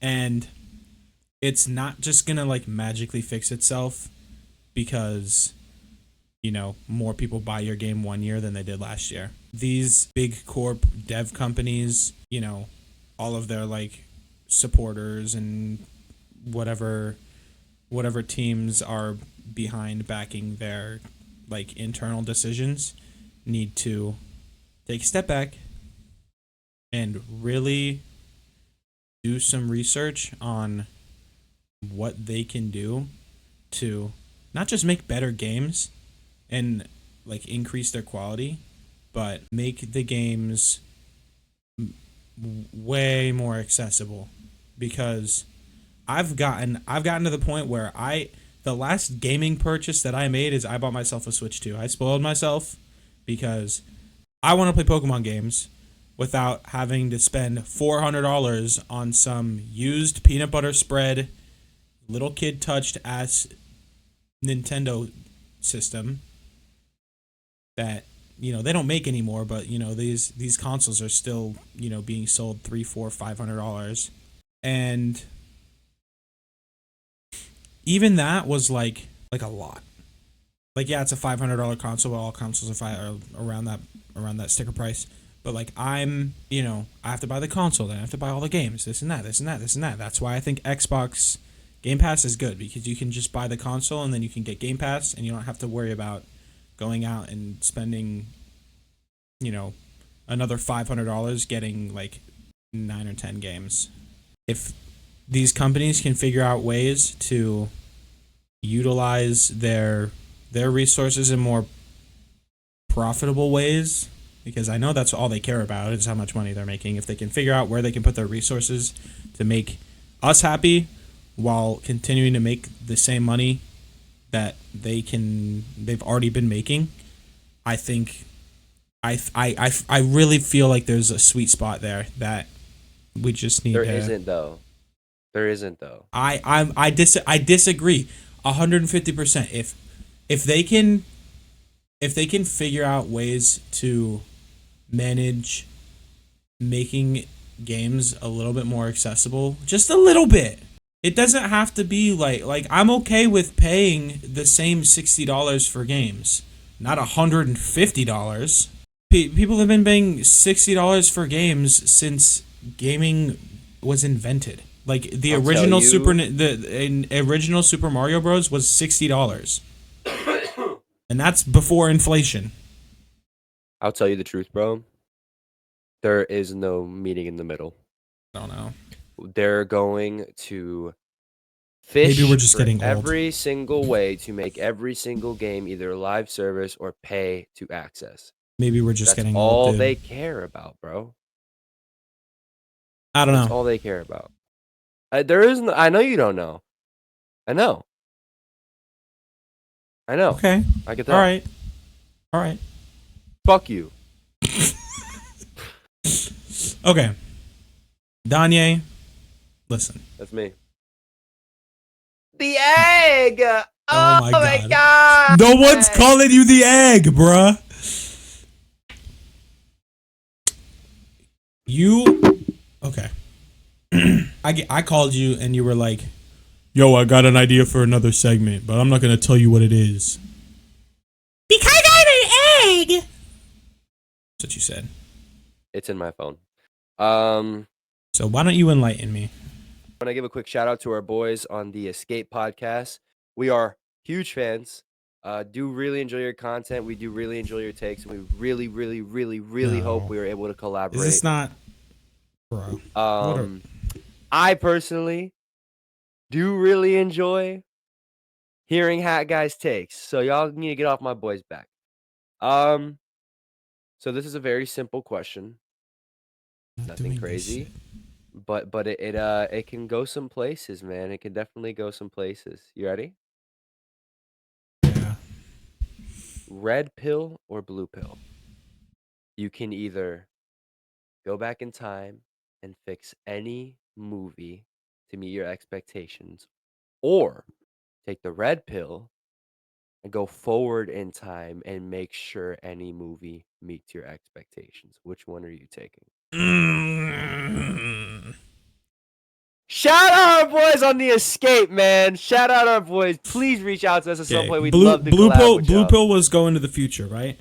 and it's not just gonna like magically fix itself because more people buy your game 1 year than they did last year. These big corp dev companies, all of their like supporters and whatever teams are behind backing their like internal decisions need to take a step back and really do some research on what they can do to not just make better games and like increase their quality, but make the games way more accessible. Because I've gotten to the point where the last gaming purchase that I made is I bought myself a Switch 2. I spoiled myself because I want to play Pokemon games without having to spend $400 on some used peanut butter spread, little kid touched ass Nintendo system that they don't make anymore, but these consoles are still being sold $300, $400, $500, and even that was like a lot. Like, yeah, it's a $500 console, but all consoles are around that sticker price. But like I have to buy the console, then I have to buy all the games, this and that. That's why I think Xbox Game Pass is good, because you can just buy the console and then you can get Game Pass and you don't have to worry about going out and spending another $500 getting like 9 or 10 games. If these companies can figure out ways to utilize their resources in more profitable ways, because I know that's all they care about is how much money they're making. If they can figure out where they can put their resources to make us happy while continuing to make the same money that they've already been making, I think I really feel like there's a sweet spot there that we just need. There isn't though. There isn't though. I disagree 150%. If they can figure out ways to manage making games a little bit more accessible, just a little bit. It doesn't have to be like I'm okay with paying the same $60 for games, not $150. People have been paying $60 for games since gaming was invented. Like the original original Super Mario Bros was $60, and that's before inflation. I'll tell you the truth, bro. There is no meeting in the middle. I don't know. They're going to fish Maybe we're just getting old. every single way to make every single game either live service or pay to access. Maybe we're just That's getting all old. Dude. They care about, bro. I don't know. That's all they care about. There isn't. I know you don't know. I know. Okay. I get that. All right. Fuck you. Okay. Danye, listen. That's me. The egg. Oh my god. No one's calling you the egg, bruh. Okay. I called you and you were like, yo, I got an idea for another segment, but I'm not going to tell you what it is. Because I'm an egg! That's what you said. It's in my phone. So why don't you enlighten me? I want to give a quick shout out to our boys on the Escape podcast. We are huge fans. Do really enjoy your content. We do really enjoy your takes. And we really, really, really, really hope we were able to collaborate. Is this not... Bro. I personally do really enjoy hearing Hat Guy's takes. So y'all need to get off my boy's back. So this is a very simple question. Nothing crazy. But it can go some places, man. It can definitely go some places. You ready? Yeah. Red pill or blue pill? You can either go back in time and fix any movie to meet your expectations, or take the red pill and go forward in time and make sure any movie meets your expectations. Which one are you taking? Shout out our boys on the Escape, man. Shout out our boys. Please reach out to us at some point. We'd love to collab with y'all. Blue pill was going to the future, right?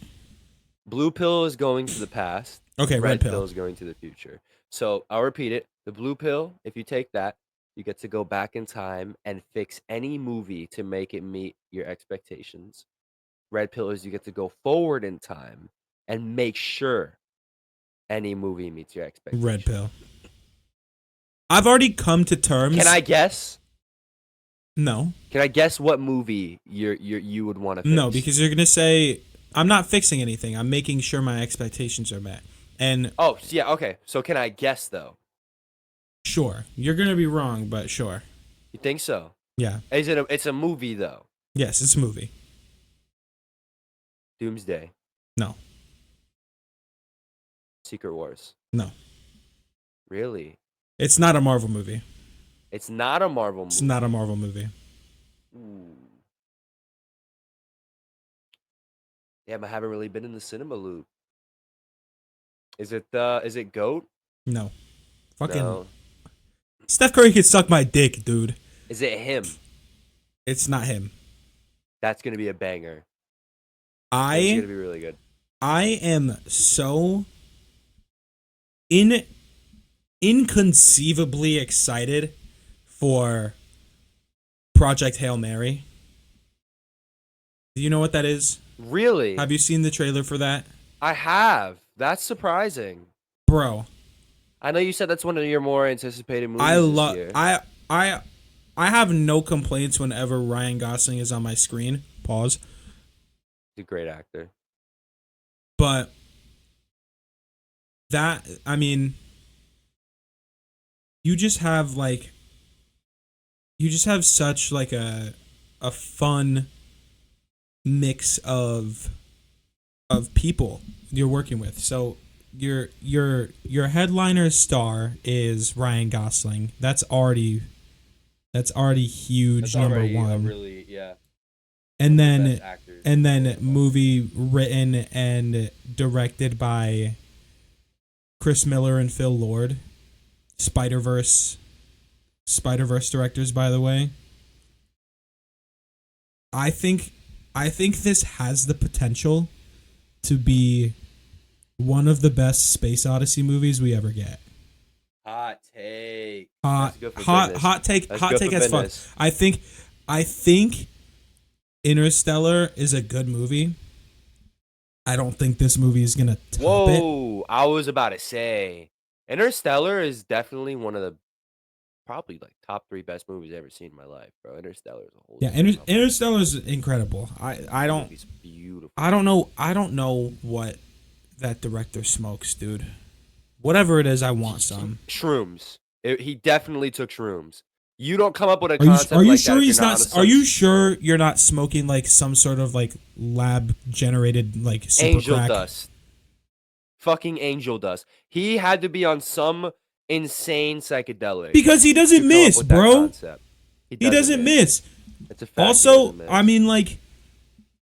Blue pill is going to the past. Okay, red pill is going to the future. So I'll repeat it. The blue pill, if you take that, you get to go back in time and fix any movie to make it meet your expectations. Red pill is you get to go forward in time and make sure any movie meets your expectations. Red pill. I've already come to terms. Can I guess? No. Can I guess what movie you would want to fix? No, because you're gonna say I'm not fixing anything. I'm making sure my expectations are met. And yeah, okay. So can I guess though? Sure. You're gonna be wrong, but sure. You think so? Yeah. It's a movie though? Yes, it's a movie. Doomsday. No. Secret Wars. No. Really? It's not a Marvel movie. It's not a Marvel movie. It's not a Marvel movie. Ooh. Yeah, but I haven't really been in the cinema loop. Is it GOAT? No. Fucking No. Steph Curry could suck my dick, dude. Is it him? It's not him. That's gonna be a banger. It's gonna be really good. I am so inconceivably excited for Project Hail Mary. Do you know what that is? Really? Have you seen the trailer for that? I have. That's surprising. bro. I know you said that's one of your more anticipated I movies this love year. I I have no complaints whenever Ryan Gosling is on my screen. Pause. He's a great actor. But that, I mean, you just have like you just have such like a fun mix of people you're working with. So your headliner star is Ryan Gosling. That's already huge, That's number already a one. really, yeah, And one of the best then actors and in the then world. movie written and directed by Chris Miller and Phil Lord. Spider-Verse Spider-Verse directors, by the way. I think I think this has the potential to be one of the best Space Odyssey movies we ever get. Hot take. Hot That's good for hot business. hot take That's hot good take for as fuck. business. I think Interstellar is a good movie. I don't think this movie is gonna top it. Whoa, I was about to say, Interstellar is definitely one of the probably like top 3 best movies I've ever seen in my life, bro. Interstellar is a whole Yeah, different level. Interstellar is incredible. I That don't movie's beautiful. I don't know what that director smokes, dude. Whatever it is, I want some. Shrooms. He definitely took shrooms. You don't come up with a Are you are concept you like that sure if you're he's not on not? a Are some you sure you're not smoking like some sort of like lab generated like super angel crack? dust. Fucking angel dust. He had to be on some insane psychedelic Because he to doesn't come up miss, with that bro. concept. He He doesn't doesn't miss. miss. It's a fact. He Also, doesn't I miss. mean, like,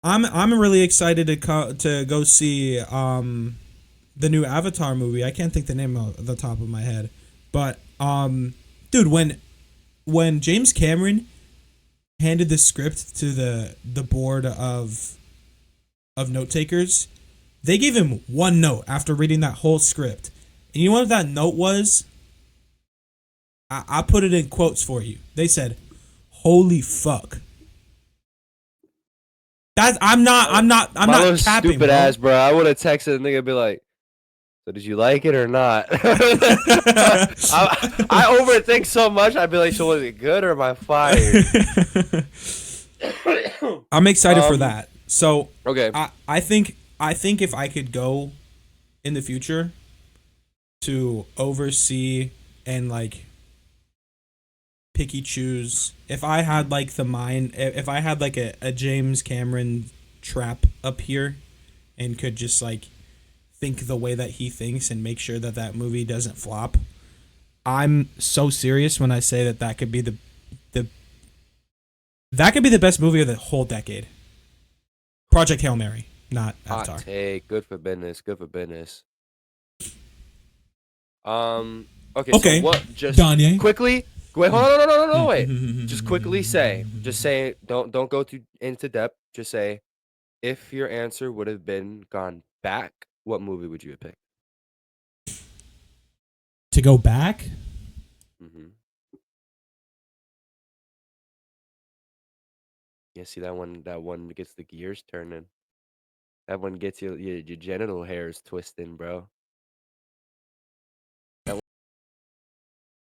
I'm really excited to go see the new Avatar movie. I can't think the name of the top of my head, but dude, when James Cameron handed the script to the board of note takers, they gave him one note after reading that whole script. And you know what that note was? I put it in quotes for you. They said, "Holy fuck." That's I'm My not little capping, stupid bro. ass, bro. I would have texted the nigga and be like, so did you like it or not? I overthink so much. I'd be like, so was it good or am I fired? I'm excited for um. that. So Okay. I think if I could go in the future to oversee and like picky choose, if I had like the mind, if I had like a James Cameron trap up here and could just like think the way that he thinks and make sure that that movie doesn't flop, I'm so serious when I say that that could be the that could be the best movie of the whole decade. Project Hail Mary, not Hot Avatar. take. Good for business. Good for business. Okay. So Okay, what? Just Danye. quickly. Wait. Hold on. No. Wait. Just quickly say. Just say. Don't go too into depth. Just say. If your answer would have been gone back, what movie would you have picked? To go back, Mm-hmm. Yeah. See that one. That one gets the gears turning. That one gets your genital hairs twisting, bro. That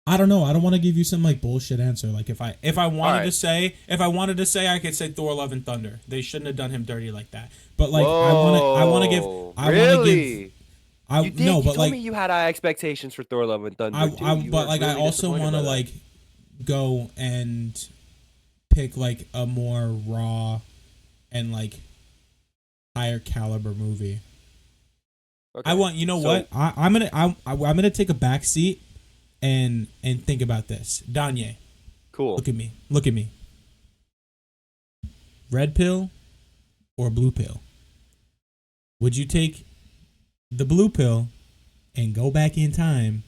I don't know. I don't want to give you some like bullshit answer. Like if I All wanted right. to say I could say Thor: Love and Thunder. They shouldn't have done him dirty like that. But like Whoa. I want to give Really? I You no, did. You but told me like you had high expectations for Thor: Love and Thunder too. I You but were like I really also disappointed want to by that. like go and pick like a more raw and like higher caliber movie. I Okay. want, you know So what? I'm gonna take a back seat and think about this. Danye, cool. look at me. Look at me. Red pill or blue pill? Would you take the blue pill and go back in time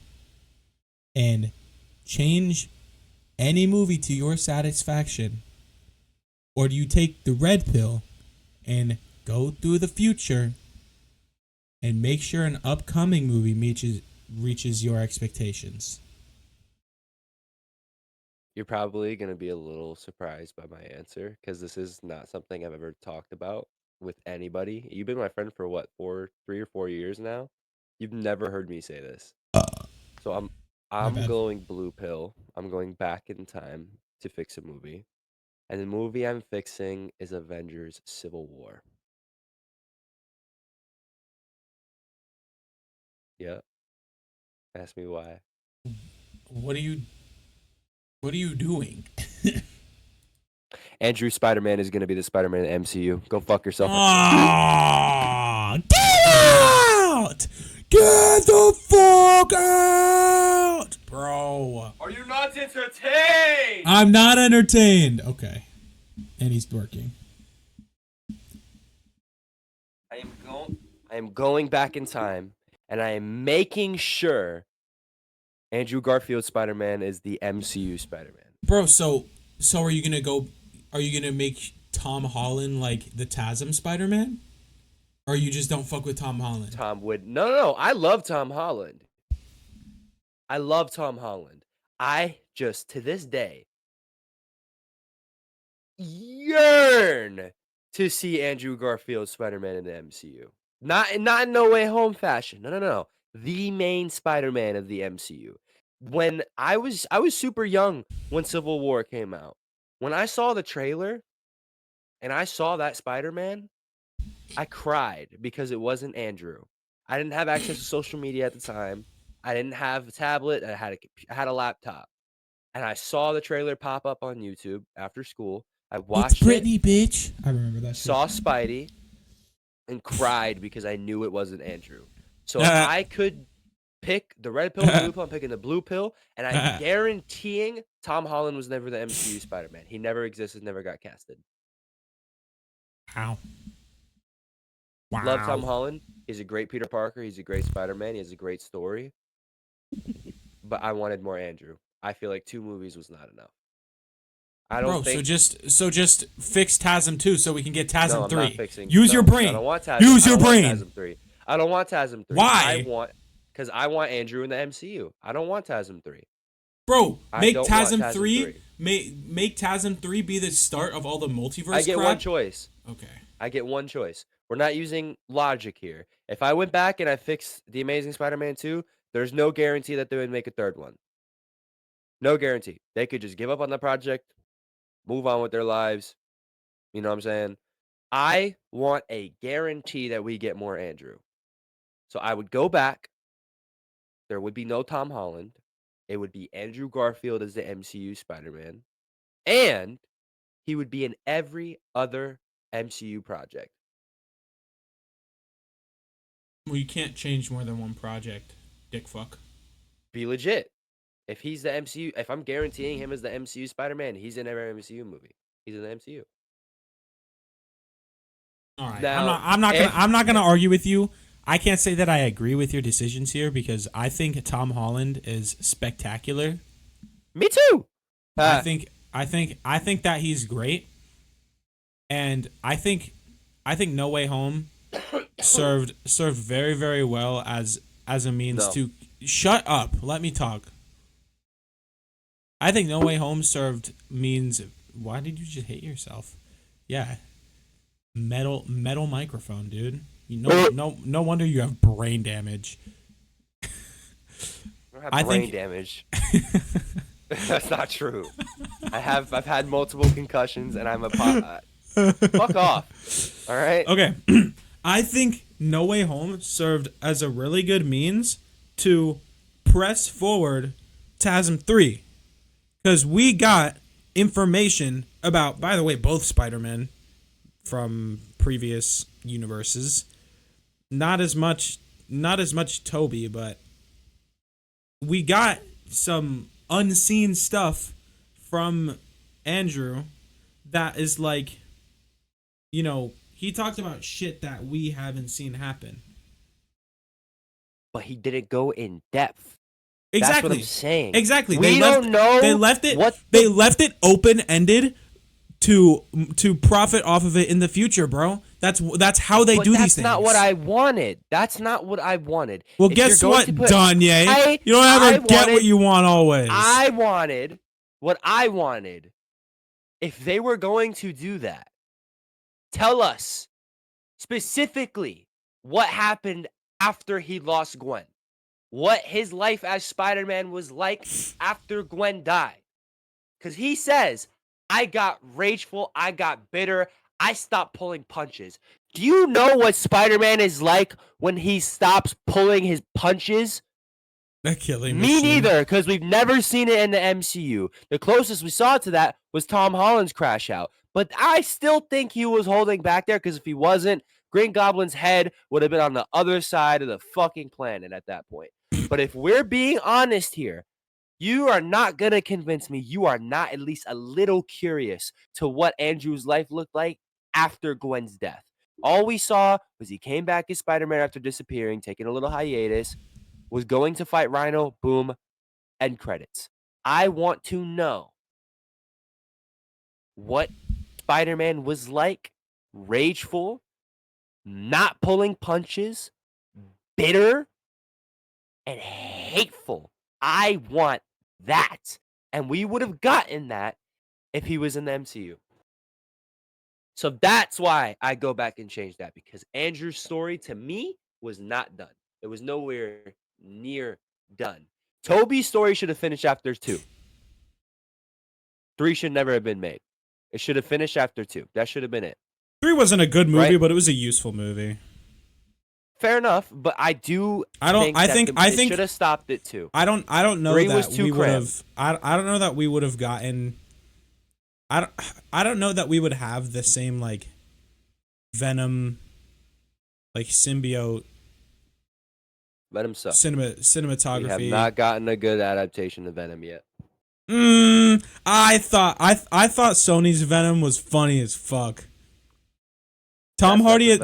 and change any movie to your satisfaction? Or do you take the red pill and go through the future and make sure an upcoming movie reaches your expectations? You're probably gonna be a little surprised by my answer because this is not something I've ever talked about. with anybody. You've been my friend for what, 3 or 4 years now? You've never heard me say this. So My I'm bad. going blue pill. I'm going back in time to fix a movie. And the movie I'm fixing is Avengers Civil War. Yeah. Ask me why. What are you doing? Andrew Spider-Man is going to be the Spider-Man in the MCU. Go fuck yourself. Oh, get out! Get the fuck out, bro! Are you not entertained? I'm not entertained. Okay, and he's working. I am going back in time, and I am making sure Andrew Garfield's Spider-Man is the MCU Spider-Man. Bro, so are you gonna go? Are you gonna make Tom Holland like the TASM Spider-Man? Or you just don't fuck with Tom Holland? No. I love Tom Holland. I just, to this day, yearn to see Andrew Garfield's Spider-Man in the MCU. Not in No Way Home fashion. No. The main Spider-Man of the MCU. When I was super young when Civil War came out. When I saw the trailer and I saw that Spider-Man, I cried because it wasn't Andrew. I didn't have access to social media at the time. I didn't have a tablet. I had a laptop. And I saw the trailer pop up on YouTube after school. I It's watched it, Britney, bitch. I remember that shit. saw Spidey, and cried because I knew it wasn't Andrew. So if I could pick the red pill, the blue pill, I'm picking the blue pill, and I'm guaranteeing Tom Holland was never the MCU Spider-Man. He never existed, never got casted. Wow. Love Tom Holland. He's a great Peter Parker. He's a great Spider-Man. He has a great story. But I wanted more Andrew. I feel like 2 movies was not enough. I don't think. So just fix TASM 2 so we can get TASM No, I'm 3. not fixing. Use your brain. I don't want TASM. Use your I don't want brain. TASM 3. I don't want TASM 3. Why? Because I want Andrew in the MCU. I don't want TASM 3. Bro, make don't want TASM TASM 3 3. make TASM 3 be the start of all the multiverse I get crap. one choice. Okay. I get one choice. We're not using logic here. If I went back and I fixed The Amazing Spider-Man 2, there's no guarantee that they would make a third one. No guarantee. They could just give up on the project, move on with their lives. You know what I'm saying? I want a guarantee that we get more Andrew. So I would go back. There would be no Tom Holland. It would be Andrew Garfield as the MCU Spider-Man. And he would be in every other MCU project. Well, you can't change more than one project, dick fuck. Be legit. If he's the MCU, if I'm guaranteeing him as the MCU Spider-Man, he's in every MCU movie. He's in the MCU. All right. Now, I'm not gonna argue with you. I can't say that I agree with your decisions here because I think Tom Holland is spectacular. Me too. I think that he's great, and I think No Way Home served very, very well as a means to shut up. Let me talk. I think No Way Home served means. Why did you just hit yourself? Yeah, metal microphone, dude. No wonder you have brain damage. I don't have brain damage. That's not true. I've had multiple concussions and I'm a fuck off. All right. Okay. I think No Way Home served as a really good means to press forward TASM 3. Because we got information about, by the way, both Spider-Men from previous universes. Not as much Toby, but we got some unseen stuff from Andrew that is like, he talked about shit that we haven't seen happen. But he didn't go in depth. Exactly. That's what I'm saying. Exactly. We don't know. They left it open-ended to profit off of it in the future, bro. That's how they do these things. That's not what I wanted. That's not what I wanted. Well, guess what, Danye? You don't ever get what you want always. I wanted what I wanted. If they were going to do that, tell us specifically what happened after he lost Gwen, what his life as Spider-Man was like after Gwen died. Because he says, I got rageful, I got bitter, I stopped pulling punches. Do you know what Spider-Man is like when he stops pulling his punches? A killing Me machine. neither, because we've never seen it in the MCU. The closest we saw to that was Tom Holland's Crash Out. But I still think he was holding back there, because if he wasn't, Green Goblin's head would have been on the other side of the fucking planet at that point. But if we're being honest here, you are not going to convince me you are not at least a little curious to what Andrew's life looked like after Gwen's death. All we saw was he came back as Spider-Man after disappearing, taking a little hiatus, was going to fight Rhino, boom, end credits. I want to know what Spider-Man was like, rageful, not pulling punches, bitter, and hateful. I want that. And we would have gotten that if he was in the MCU. So that's why I go back and change that, because Andrew's story to me was not done. It was nowhere near done. Toby's story should have finished after 2. 3 should never have been made. It should have finished after 2. That should have been it. 3 wasn't a good movie, Right? but it was a useful movie. Fair enough, but I do. It should have stopped it too. I don't know 3 that was too we would cramped. have. I don't know that we would have gotten. I don't know that we would have the same like Venom, like symbiote Venom sucks. cinematography. We have not gotten a good adaptation of Venom yet. I thought Sony's Venom was funny as fuck. Tom Hardy as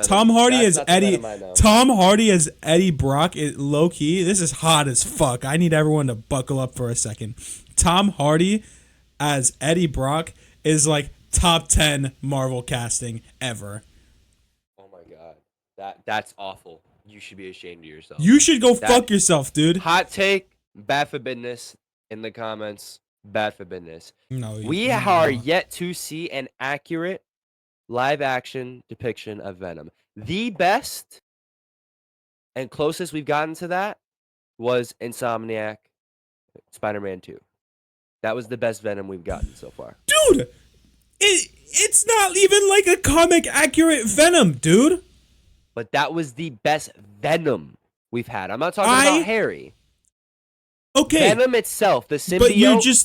Eddie Brock is low key. This is hot as fuck. I need everyone to buckle up for a second. Tom Hardy as Eddie Brock is like top 10 Marvel casting ever. Oh my god, that's awful. You should be ashamed of yourself. You should go fuck yourself, dude. Hot take, bad for business in the comments. Bad for business. No, We are yet to see an accurate live action depiction of Venom. The best and closest we've gotten to that was Insomniac Spider-Man 2. That was the best Venom we've gotten so far. Dude, it's not even like a comic accurate Venom, dude. But that was the best Venom we've had. I'm not talking about Harry. Okay. Venom itself, the symbiote. But you just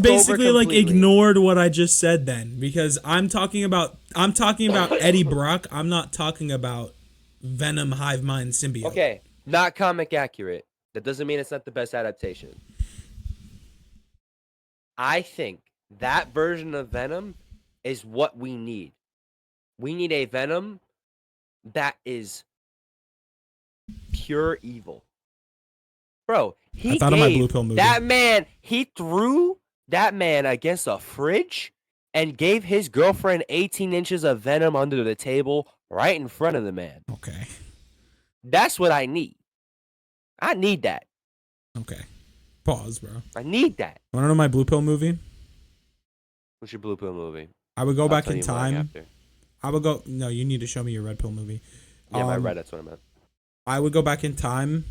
basically like completely. ignored what I just said then, because I'm talking about Eddie Brock. I'm not talking about Venom Hive Mind symbiote. Okay, not comic accurate. That doesn't mean it's not the best adaptation. I think that version of Venom is what we need. We need a Venom that is pure evil. Bro, he thought of my Blue Pill movie. That man, he threw that man against a fridge and gave his girlfriend 18 inches of Venom under the table right in front of the man. Okay. That's what I need. I need that. Okay. Pause, bro. I need that. Want to know my Blue Pill movie? What's your Blue Pill movie? I would go I'll back tell in you mine time. after. I would go. No, you need to show me your Red Pill movie. Yeah, my red. That's what I meant. I would go back in time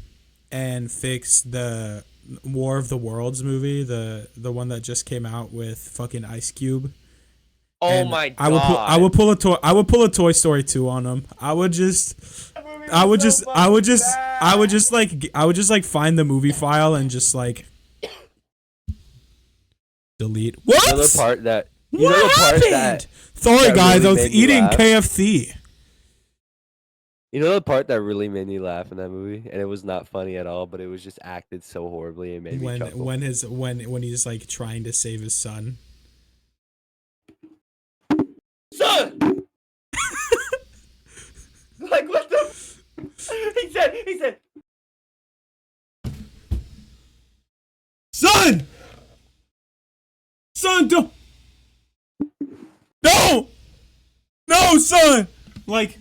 and fix the War of the Worlds movie, the one that just came out with fucking Ice Cube. Oh And my god! I would pull a Toy Story 2 on him. I would just like find the movie file and just like delete. What? You know the part that. What happened? Sorry, that guys. really I was made me eating laugh? KFC. You know the part that really made me laugh in that movie, and it was not funny at all, but it was just acted so horribly and made me chuckle. When he's like trying to save his son. Son! Like what the? He said. Son, don't. No, son. Like.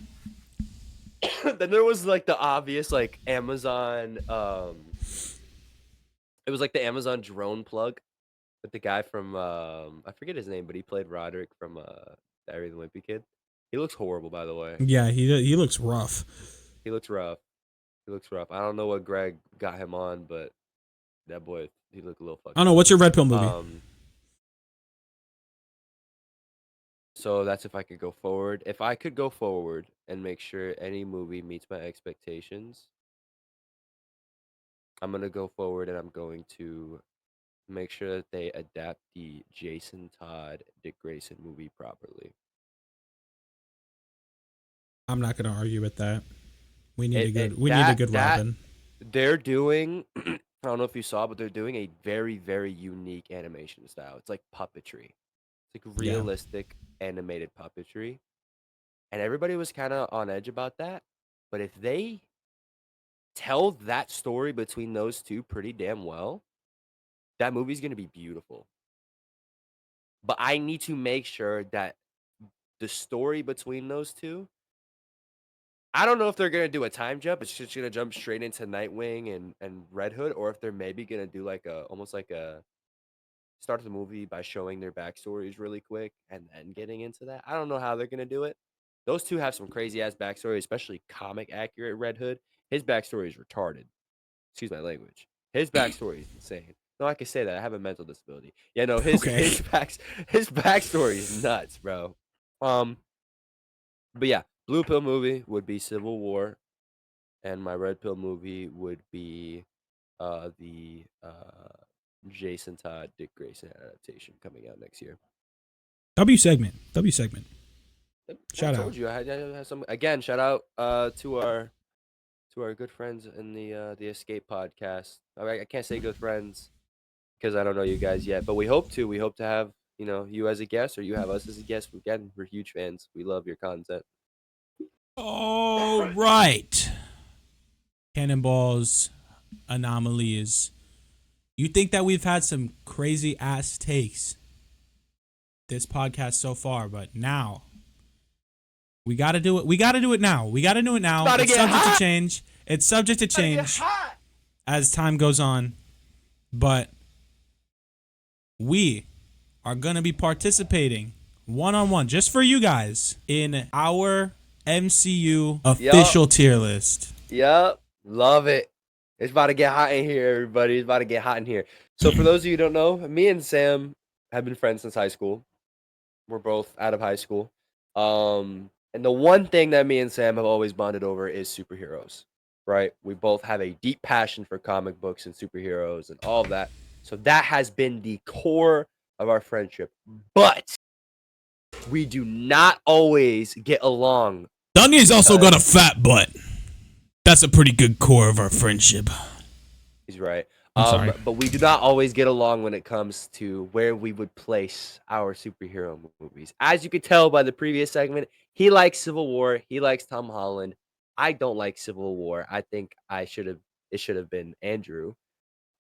Then there was like the obvious like Amazon. It was like the Amazon drone plug with the guy from I forget his name, but he played Roderick from Diary of the Wimpy Kid. He looks horrible, by the way. Yeah, he looks rough. He looks rough. He looks rough. I don't know what Greg got him on, but that boy, he looked a little I fucked don't know. up. What's your red pill movie? So that's if I could go forward. If I could go forward and make sure any movie meets my expectations, I'm gonna go forward and I'm going to make sure that they adapt the Jason Todd, Dick Grayson movie properly. I'm not gonna argue with that. We need It, a good. it We need a that good that Robin. they're doing. I don't know if you saw, but they're doing a very very unique animation style. It's like puppetry. It's like Yeah. realistic animated puppetry, and everybody was kind of on edge about that. But if they tell that story between those two pretty damn well, that movie's gonna be beautiful. But I need to make sure that the story between those two. I don't know if they're gonna do a time jump. It's just gonna jump straight into Nightwing and Red Hood, or if they're maybe gonna do like a almost like a start the movie by showing their backstories really quick and then getting into that. I don't know how they're gonna do it. Those two have some crazy ass backstory, especially comic accurate Red Hood. His backstory is retarded. Excuse my language. His backstory is insane. No, I can say that. I have a mental disability. Yeah, no, Okay. his backstory is nuts, bro. But yeah, blue pill movie would be Civil War, and my red pill movie would be the Jason Todd Dick Grayson adaptation coming out next year. W segment. Yep, Shout I out. told you I had some again. Shout out to our good friends in the Escape podcast. I can't say good friends because I don't know you guys yet, but we hope to. We hope to have you as a guest, or you have us as a guest. Again, we're huge fans. We love your content. All right. Cannonballs, anomalies. You think that we've had some crazy ass takes this podcast so far, but now we got to do it. We got to do it now. It's subject to change. It's subject to change as time goes on, but we are going to be participating one-on-one just for you guys in our MCU official tier list. Yep. Love it. It's about to get hot in here, everybody. It's about to get hot in here. So for those of you who don't know, me and Sam have been friends since high school. We're both out of high school. And the one thing that me and Sam have always bonded over is superheroes, right? We both have a deep passion for comic books and superheroes and all of that. So that has been the core of our friendship. But we do not always get along. Dungy's also got a fat butt. That's a pretty good core of our friendship. He's right. I'm sorry. But we do not always get along when it comes to where we would place our superhero movies. As you could tell by the previous segment, he likes Civil War. He likes Tom Holland. I don't like Civil War. I think it should have been Andrew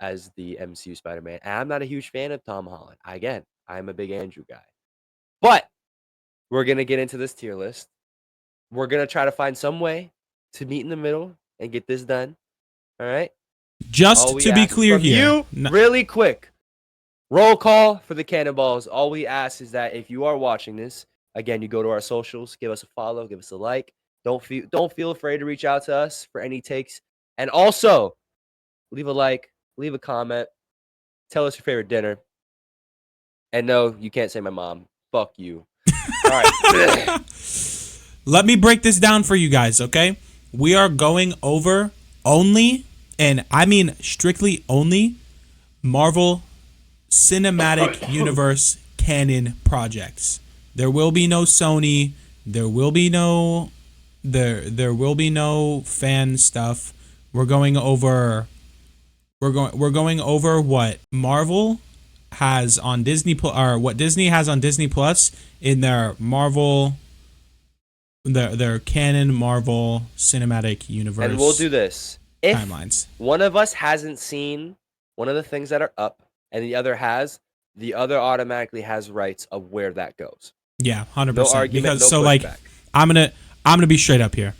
as the MCU Spider-Man. And I'm not a huge fan of Tom Holland. Again, I'm a big Andrew guy. But we're going to get into this tier list. We're going to try to find some way to meet in the middle and get this done. All right? Just to be clear here. Really quick. Roll call for the Cannonballs. All we ask is that if you are watching this, again, you go to our socials, give us a follow, give us a like. Don't feel afraid to reach out to us for any takes. And also, leave a like, leave a comment, tell us your favorite dinner. And no, you can't say my mom. Fuck you. All right. Let me break this down for you guys, okay? We are going over only, and I mean strictly only, Marvel Cinematic Universe canon projects. There will be no Sony. There will be no fan stuff. We're going over what Marvel has on Disney Plus, or what Disney has on Disney Plus in their Marvel, their canon Marvel Cinematic Universe. And we'll do this. If timelines. One of us hasn't seen one of the things that are up, and the other has, the other automatically has rights of where that goes. Yeah, 100%. No argument, because no so like pushback. I'm gonna be straight up here,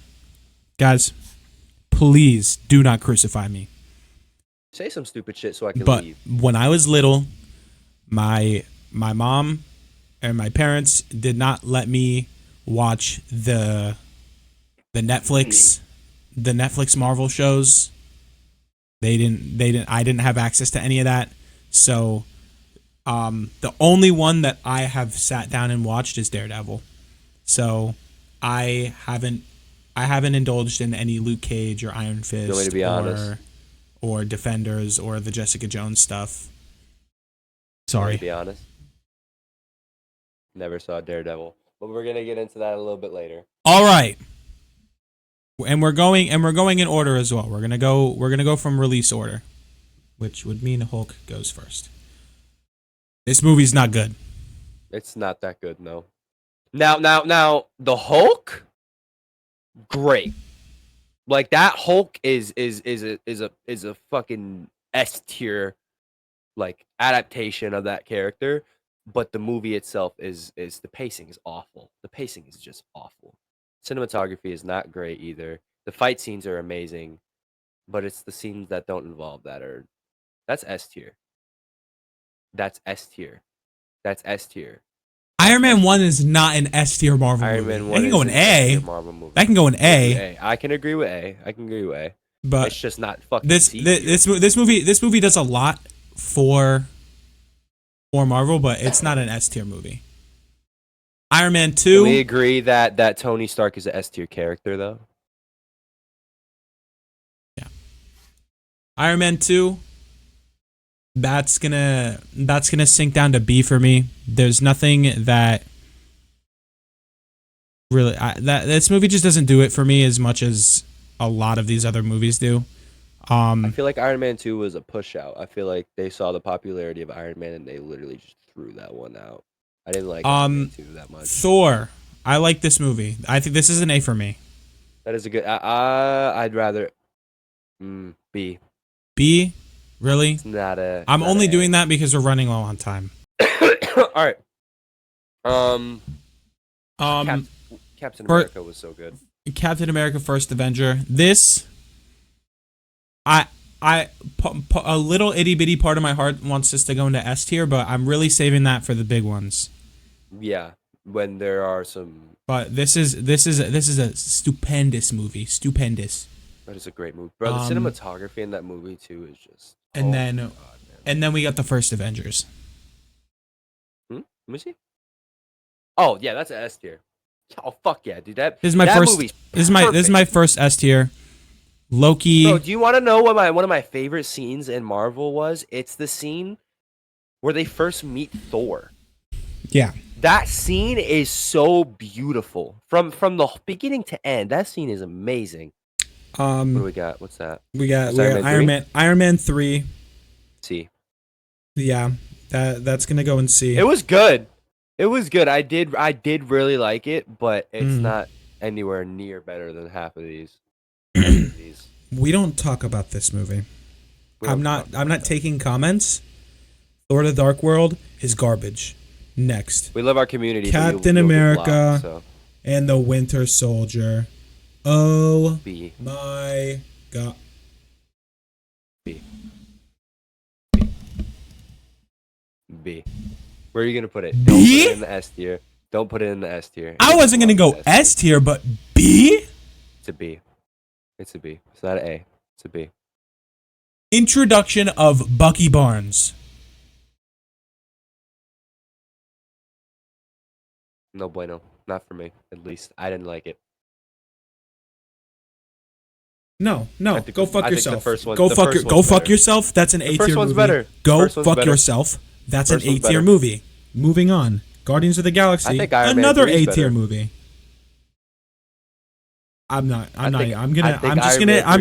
guys. Please do not crucify me. Say some stupid shit so I can But leave. when I was little, my mom and my parents did not let me watch the Netflix Marvel shows. I didn't have access to any of that. So the only one that I have sat down and watched is Daredevil. So I haven't indulged in any Luke Cage or Iron Fist or Defenders or the Jessica Jones stuff. Sorry. To be honest, never saw Daredevil, but we're gonna get into that a little bit later. All right. And we're going in order as well. We're gonna go from release order, which would mean Hulk goes first. This movie's not good. It's not that good, no. Now, the Hulk, great. Like that Hulk is a fucking S tier, like adaptation of that character. But the movie itself is the pacing is awful. The pacing is just awful. Cinematography is not great either. The fight scenes are amazing, but it's the scenes that don't involve that's S tier. That's S tier. That's S tier. Iron Man 1 is not an S tier Marvel movie. That can go in A. That can go in A. I can agree with A. But it's just not fucking this movie does a lot for Marvel, but it's not an S tier movie. Iron Man 2. Can we agree that Tony Stark is an S tier character though? Yeah. Iron Man 2. That's gonna sink down to B for me. There's nothing that really this movie just doesn't do it for me as much as a lot of these other movies do. I feel like Iron Man 2 was a push out. I feel like they saw the popularity of Iron Man and they literally just threw that one out. I didn't like Iron Man 2 that much. Thor. I like this movie. I think this is an A for me. That is a good. I'd rather B. B. Really? It's not a. I'm only doing that because we're running low on time. All right. Captain America was so good. Captain America: First Avenger. This, a little itty bitty part of my heart wants this to go into S tier, but I'm really saving that for the big ones. Yeah, when there are some. But this is a stupendous movie. Stupendous. That is a great movie, bro. The cinematography in that movie too is just. And then we got the first Avengers. Let me see. Oh yeah, that's an S tier. Oh fuck yeah, dude! This is my first S tier. Loki. Bro, do you want to know what one of my favorite scenes in Marvel was? It's the scene where they first meet Thor. Yeah. That scene is so beautiful from the beginning to end. That scene is amazing. What do we got? What's that? We got Iron Man 3. C. Yeah, that's gonna go in C. It was good. I did really like it, but it's not anywhere near better than half of these. We don't talk about this movie. I'm not taking comments. Thor: The Dark World is garbage. Next. We love our community. Captain America and the Winter Soldier. Oh B. My God. B. Where are you gonna put it? Don't put it in the S tier. Don't put it in the S tier. I wasn't gonna go S tier, but B? It's a B. It's not an A. It's a B. Introduction of Bucky Barnes. No bueno. Not for me, at least. I didn't like it. No. Go fuck yourself. Go fuck yourself. That's an A tier movie. First one's better. Go fuck yourself. That's an A tier movie. Moving on. Guardians of the Galaxy. Another A tier movie. I'm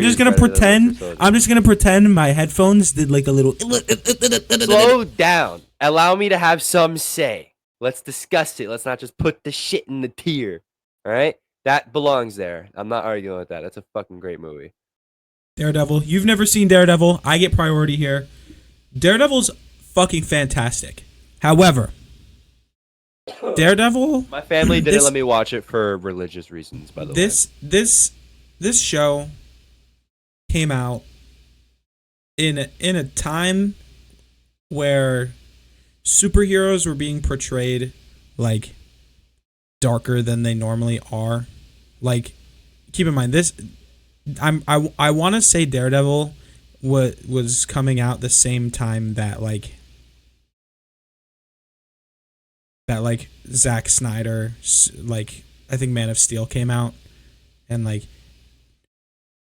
just gonna pretend my headphones did like a little. Slow down. Allow me to have some say. Let's discuss it. Let's not just put the shit in the tier. All right, that belongs there. I'm not arguing with that. That's a fucking great movie. Daredevil. You've never seen Daredevil. I get priority here. Daredevil's fucking fantastic. However, Daredevil. My family didn't let me watch it for religious reasons. By the way, this show came out in a time where superheroes were being portrayed like darker than they normally are. Like, keep in mind this. I want to say Daredevil was coming out the same time that Zack Snyder, like, I think Man of Steel came out, and like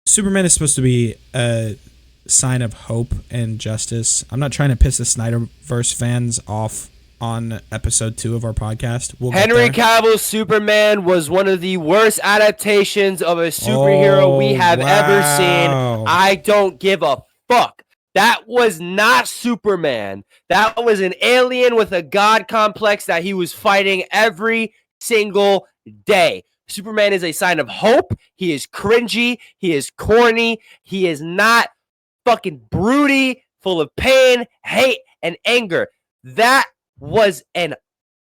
Superman is supposed to be a sign of hope and justice. I'm not trying to piss the Snyderverse fans off on episode 2 of our podcast. Henry Cavill's Superman was one of the worst adaptations of a superhero we have ever seen. I don't give a fuck. That was not Superman. That was an alien with a god complex that he was fighting every single day. Superman is a sign of hope. He is cringy. He is corny. He is not fucking broody, full of pain, hate, and anger. That was an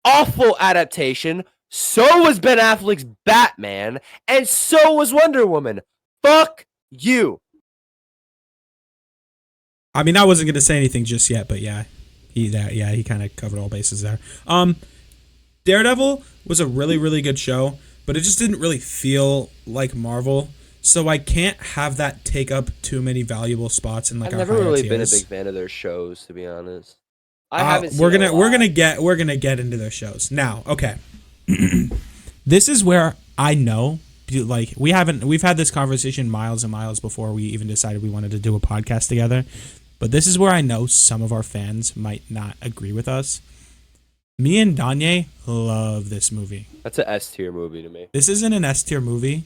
awful adaptation. So was Ben Affleck's Batman, and so was Wonder Woman. Fuck you. I mean, I wasn't gonna say anything just yet, but yeah, he kind of covered all bases there. Daredevil was a really, really good show, but it just didn't really feel like Marvel. So I can't have that take up too many valuable spots in like I've our never really tiers. been a big fan of their shows, to be honest. I haven't. We're gonna get into their shows now. Okay, this is where I know, like, we've had this conversation miles and miles before we even decided we wanted to do a podcast together. But this is where I know some of our fans might not agree with us. Me and Danye love this movie. That's an S tier movie to me. This isn't an S tier movie,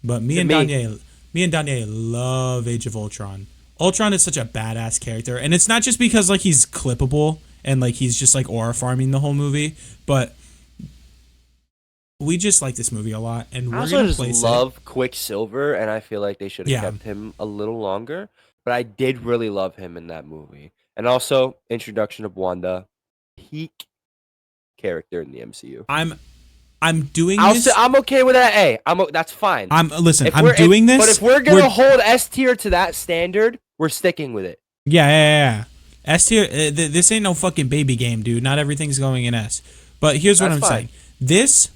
but me and Danye love Age of Ultron. Ultron is such a badass character, and it's not just because like he's clippable and like he's just like aura farming the whole movie, but we just like this movie a lot, and we're gonna play. I also love Quicksilver, and I feel like they should have kept him a little longer. But I did really love him in that movie, and also introduction of Wanda, peak character in the MCU. I'm doing this. I'm okay with that. Hey, that's fine. I'm doing this. But if we're gonna hold S tier to that standard, we're sticking with it. Yeah. S tier. This ain't no fucking baby game, dude. Not everything's going in S. But here's what I'm saying. This,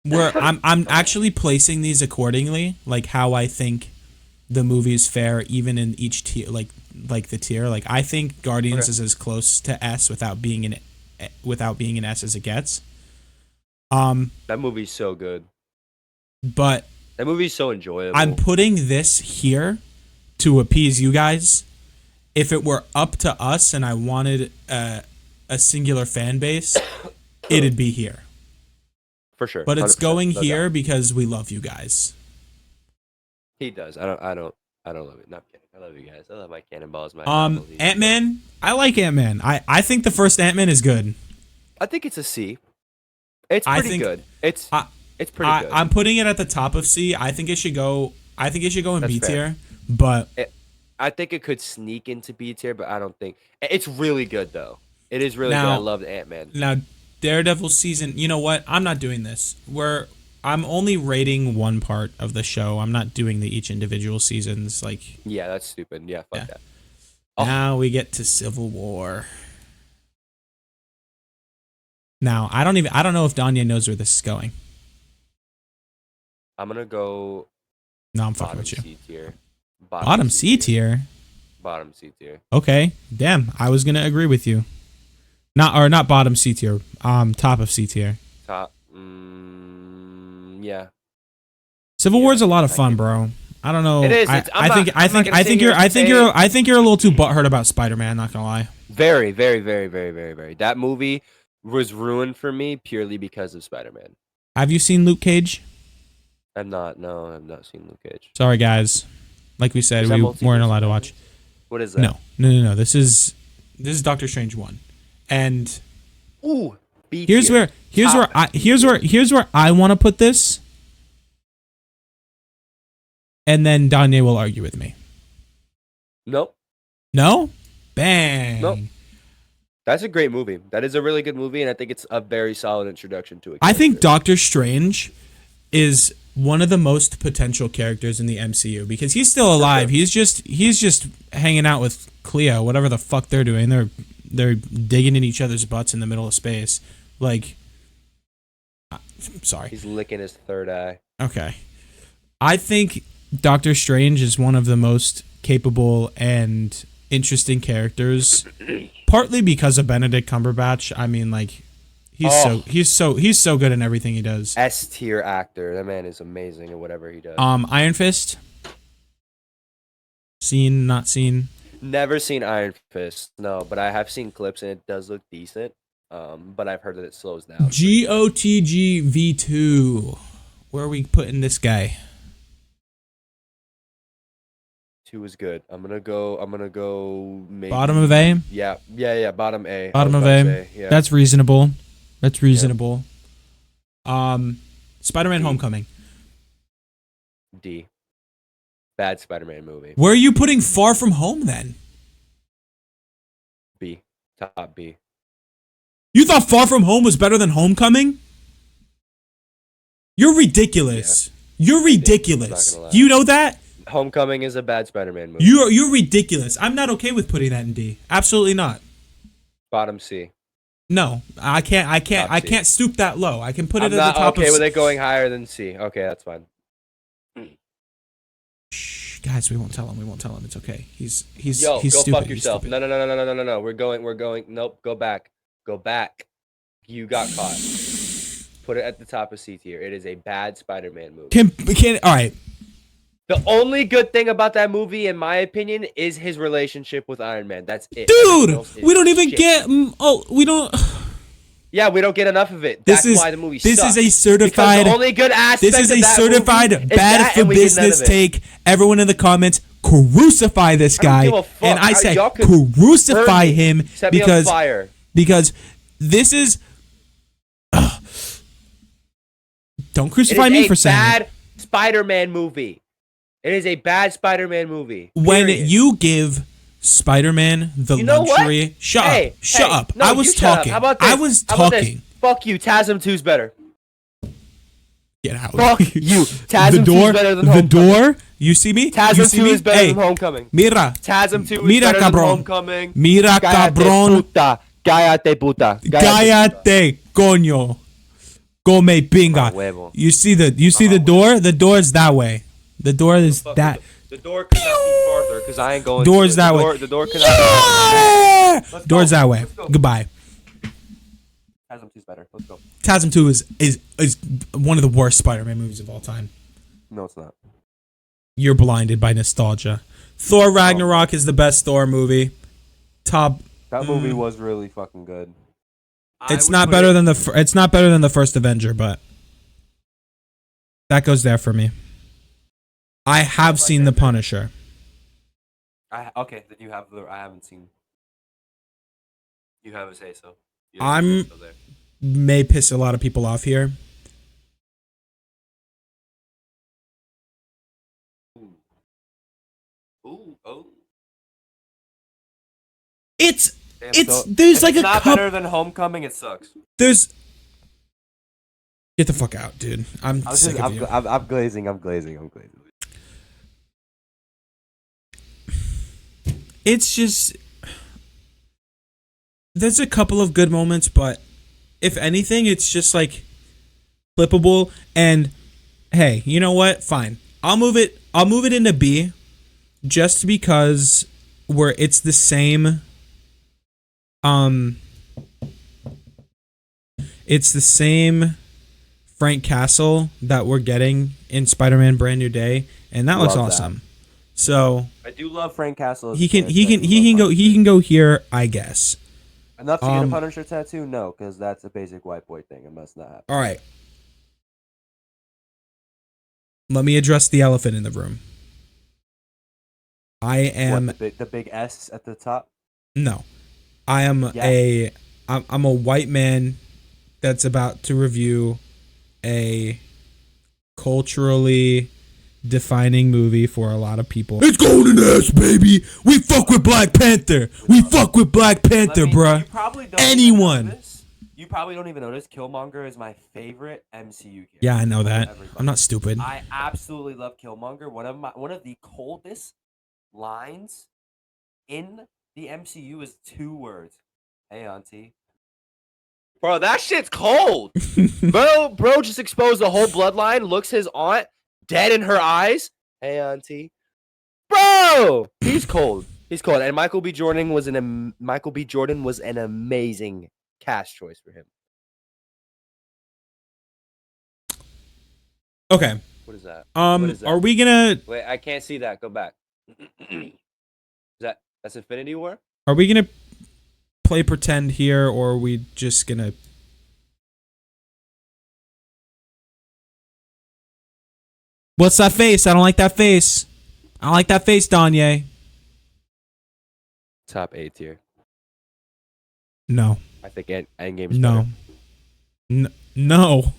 where I'm actually placing these accordingly, like how I think the movies fare, even in each tier, like the tier. Like I think Guardians is as close to S without being an S as it gets. That movie's so good. But that movie's so enjoyable. I'm putting this here to appease you guys. If it were up to us and I wanted a singular fan base, it'd be here. For sure. But it's going here because we love you guys. He does. I don't love it. Not kidding. I love you guys. I love my cannonballs. Ant-Man. I like Ant-Man. I think the first Ant-Man is good. I think it's a C. It's pretty good. It's pretty good. I'm putting it at the top of C. I think it should go in B tier. But I think it could sneak into B tier, but I don't think it's really good though. It is really good. I loved Ant-Man. Now, Daredevil season. You know what? I'm not doing this. I'm only rating one part of the show. I'm not doing each individual seasons. Like, yeah, that's stupid. Yeah, fuck that. Now we get to Civil War. Now I don't know if Danya knows where this is going. I'm gonna go. No, I'm fucking with you. C tier. Bottom C tier. Bottom C tier. Okay, damn. I was gonna agree with you. Not bottom C tier. Top of C tier. Top. Yeah. Civil War's a lot of fun, bro. I don't know. It is. I think you're a little too butthurt about Spider-Man. Not gonna lie. Very, very, very, very, very, very. That movie was ruined for me purely because of Spider-Man. Have you seen Luke Cage? I've not seen Luke Cage. Sorry, guys. Like we said, we weren't allowed to watch. What is that? No. This is Doctor Strange 1, and ooh. Here's where I want to put this, and then Danye will argue with me. Nope. No? Bang. Nope. That's a great movie. That is a really good movie, and I think it's a very solid introduction to it. I think Doctor Strange is one of the most potential characters in the MCU because he's still alive. He's just hanging out with Cleo, whatever the fuck they're doing. They're digging in each other's butts in the middle of space. Like, Sorry. He's licking his third eye. Okay. I think Doctor Strange is one of the most capable and interesting characters, partly because of Benedict Cumberbatch. I mean, like, he's so good in everything he does. S tier actor. That man is amazing at whatever he does. Iron Fist. Seen, not seen. Never seen Iron Fist, no, but I have seen clips and it does look decent. But I've heard that it slows down. GOTG V2. Where are we putting this guy? 2 is good. I'm gonna go maybe Bottom of A? Yeah, bottom A. Bottom of A. Yeah. That's reasonable. That's reasonable. Spider-Man Homecoming. D. Bad Spider-Man movie. Where are you putting Far From Home then? B. Top B. You thought Far From Home was better than Homecoming? You're ridiculous. Yeah. You're ridiculous. Do you know that? Homecoming is a bad Spider-Man movie. You're ridiculous. I'm not okay with putting that in D. Absolutely not. Bottom C. No, I can't stoop that low. I can put it at the top. I'm not okay of with it going higher than C. Okay, that's fine. Shh, guys, we won't tell him. We won't tell him. It's okay. He's Yo, he's go stupid. fuck yourself. No. We're going. Nope. Go back. You got caught. Put it at the top of C tier. It is a bad Spider-Man movie. Can all right. The only good thing about that movie, in my opinion, is his relationship with Iron Man. That's it. Dude, we don't even get. We don't. Yeah, we don't get enough of it. That's why the movie sucks. This is a certified. Because the only good aspect This is a of that certified movie bad for business take. Everyone in the comments, crucify this guy, and I say crucify him because this is. Don't crucify me for saying it. Bad Spider-Man movie. It is a bad Spider-Man movie. When you give Spider-Man the luxury, what? Shut up. No, I was talking. How about this? I was talking. Fuck you. TASM 2's better. Get out. Fuck you. TASM 2 is better than Homecoming. The door. You see me? TASM 2 is better than Homecoming. Mira. TASM 2 is better than Homecoming. Mira, cabrón. Cállate, puta. Cállate, coño. Come pinga. You see the door? The door is that way. The door is that. The door could not be farther because I ain't going. Door's that way. The door could not be farther. Door's that way. Goodbye. TASM 2 is better. Let's go. TASM 2 is one of the worst Spider-Man movies of all time. No, it's not. You're blinded by nostalgia. Thor Ragnarok is the best Thor movie. Top. That movie was really fucking good. It's not better than the first Avenger, but that goes there for me. I have seen The Punisher. Okay, then you have. I haven't seen. You have a say so. May piss a lot of people off here. Oh. There's like not better than Homecoming. It sucks. Get the fuck out, dude. I'm sick of you. I'm glazing. It's just there's a couple of good moments, but if anything, it's just like flippable. And hey, you know what? Fine, I'll move it into B, just because it's the same. It's the same Frank Castle that we're getting in Spider-Man Brand New Day, and that looks awesome. So I do love Frank Castle. He can go here, I guess. Enough to get a Punisher tattoo? No, because that's a basic white boy thing. It must not happen. All right. Let me address the elephant in the room. I am the big S at the top. No, I am I'm a white man that's about to review a culturally defining movie for a lot of people. It's Golden Ass, baby. We fuck with Black Panther. We fuck with Black Panther, bruh. You probably don't even notice Killmonger is my favorite MCU character. Yeah, I know that. I'm not stupid. I absolutely love Killmonger. One of the coldest lines in the MCU is 2 words. Hey, auntie. Bro, that shit's cold. Bro just exposed the whole bloodline, looks his aunt dead in her eyes. Hey, auntie. Bro, he's cold. He's cold. And Michael B. Jordan was an amazing cast choice for him. Okay. What is that? What is that? Are we gonna? Wait, I can't see that. Go back. That's Infinity War? Are we gonna play pretend here, or are we just gonna? What's that face? I don't like that face. I don't like that face, Danye. Top A tier. No. I think Endgame's better. No.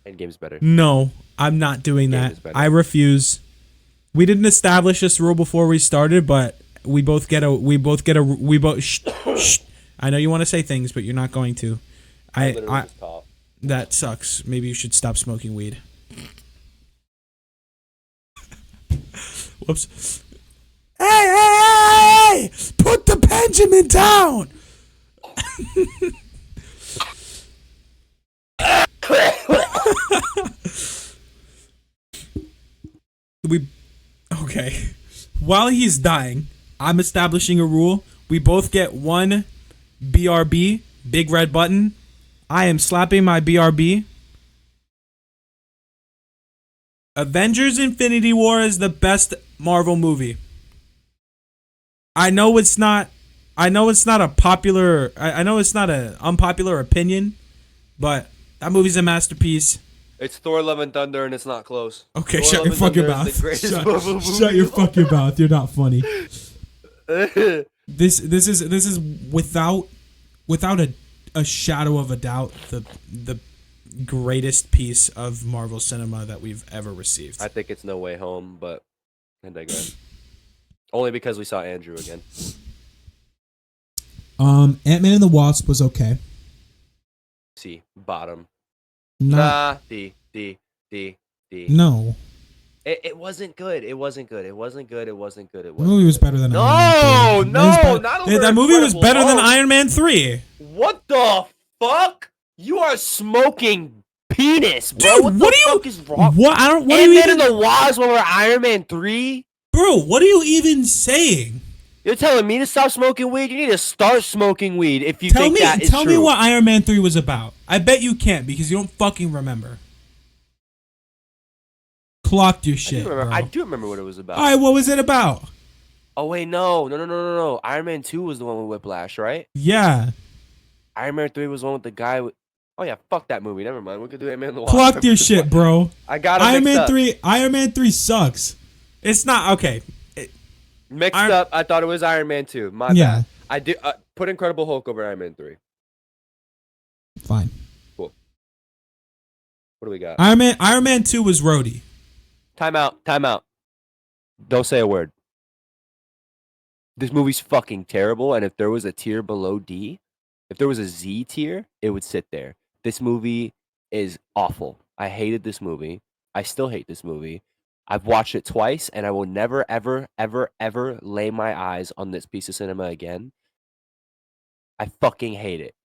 Endgame's better. No, I'm not doing that. I refuse. We didn't establish this rule before we started, but we both get a. Shh. I know you want to say things, but you're not going to. That sucks. Maybe you should stop smoking weed. Whoops. Hey! Put the Benjamin down! Okay. While he's dying, I'm establishing a rule. We both get one BRB, big red button. I am slapping my BRB. Avengers Infinity War is the best Marvel movie. I know it's not a popular, I know it's not an unpopular opinion, but that movie's a masterpiece. It's Thor: Love and Thunder, and it's not close. Okay, shut your fucking mouth. Shut your fucking mouth. You're not funny. This is without a shadow of a doubt the greatest piece of Marvel cinema that we've ever received. I think it's No Way Home, but I digress. Only because we saw Andrew again. Ant-Man and the Wasp was okay. C, bottom. No. Nah, D. No. It wasn't good. It wasn't good. The movie was better than Iron Man 3. No, that movie was better than Iron Man 3. What the fuck? You are smoking penis, bro. Dude, what the fuck is wrong? What? I don't. What Ant-Man are you even? and the Wasp over Iron Man 3? Bro, what are you even saying? You're telling me to stop smoking weed? You need to start smoking weed if you think that is true. Tell me what Iron Man 3 was about. I bet you can't because you don't fucking remember. Clocked your shit, bro. I do remember what it was about. All right, what was it about? Oh, wait, no. Iron Man 2 was the one with Whiplash, right? Yeah. Iron Man 3 was the one with the guy with... Oh, yeah, fuck that movie. Never mind. We could do Ant-Man and the Wasp. Clocked your shit, bro. I got it mixed up. Iron Man 3 sucks. It's not... Okay. Mixed up. I thought it was Iron Man 2. My bad. I did put Incredible Hulk over Iron Man 3. Fine. Cool. What do we got? Iron Man 2 was Rhodey. Time out. Don't say a word. This movie's fucking terrible, and if there was a tier below D, if there was a Z tier, it would sit there. This movie is awful. I hated this movie. I still hate this movie. I've watched it twice, and I will never, ever, ever, ever lay my eyes on this piece of cinema again. I fucking hate it.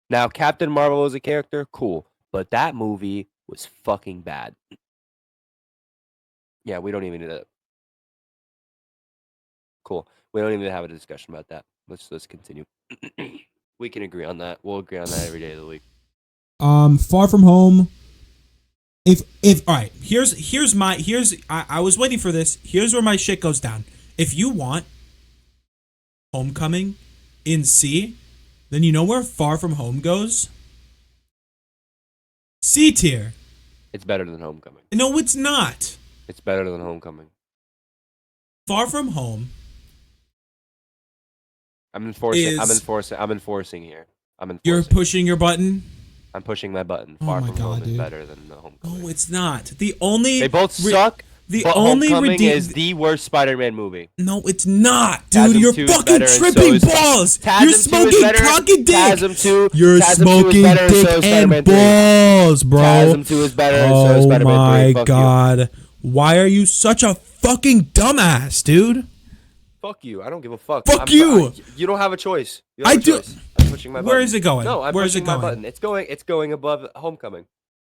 Now, Captain Marvel as a character, cool. But that movie was fucking bad. Yeah, we don't even need to... Cool. We don't even need to have a discussion about that. Let's continue. We can agree on that. We'll agree on that every day of the week. Far From Home... If all right, I was waiting for this. Here's where my shit goes down. If you want Homecoming in C, then you know where Far From Home goes? C tier. It's better than Homecoming. No, it's not. It's better than Homecoming. Far From Home. I'm enforcing here. You're pushing your button? I'm pushing my button. Far From Home is better than the Homecoming. No, it's not. They both suck. But Homecoming is the worst Spider-Man movie. No, it's not, dude. You're fucking tripping balls. You're smoking cock and dick. You're smoking dick and balls, bro. TASM 2 is better. And so is Spider-Man 3. Oh my god. Why are you such a fucking dumbass, dude? Fuck you. I don't give a fuck. Fuck you. You don't have a choice. I do. pushing my button. Where is it going? No, I'm Where is pushing it my going? button. It's going above Homecoming.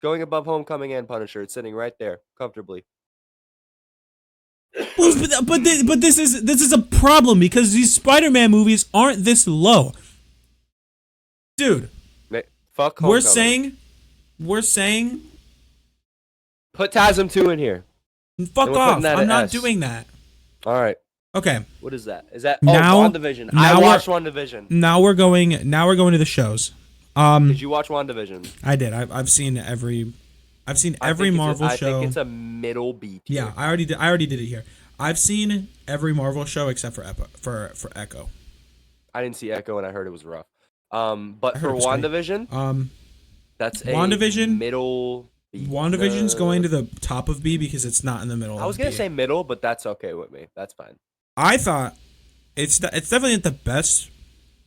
Going above Homecoming and Punisher. It's sitting right there comfortably. But this is a problem because these Spider-Man movies aren't this low, dude. Fuck Homecoming. We're saying, put TASM 2 in here. fuck off. that I'm at not S. doing that. All right. Okay. What is that? Is that Now- WandaVision? now I watched we're- WandaVision. Now we're going to the shows. Did you watch WandaVision? I did. I've seen every I think Marvel I show. think it's a middle B tier. Yeah, I already did it here. I've seen every Marvel show except for Echo. I didn't see Echo and I heard it was rough. But I heard for it was great. WandaVision, that's a WandaVision- middle B. WandaVision's going to the top of B because it's not in the middle. I was of gonna B. say middle, but that's okay with me. That's fine. I thought it's definitely not the best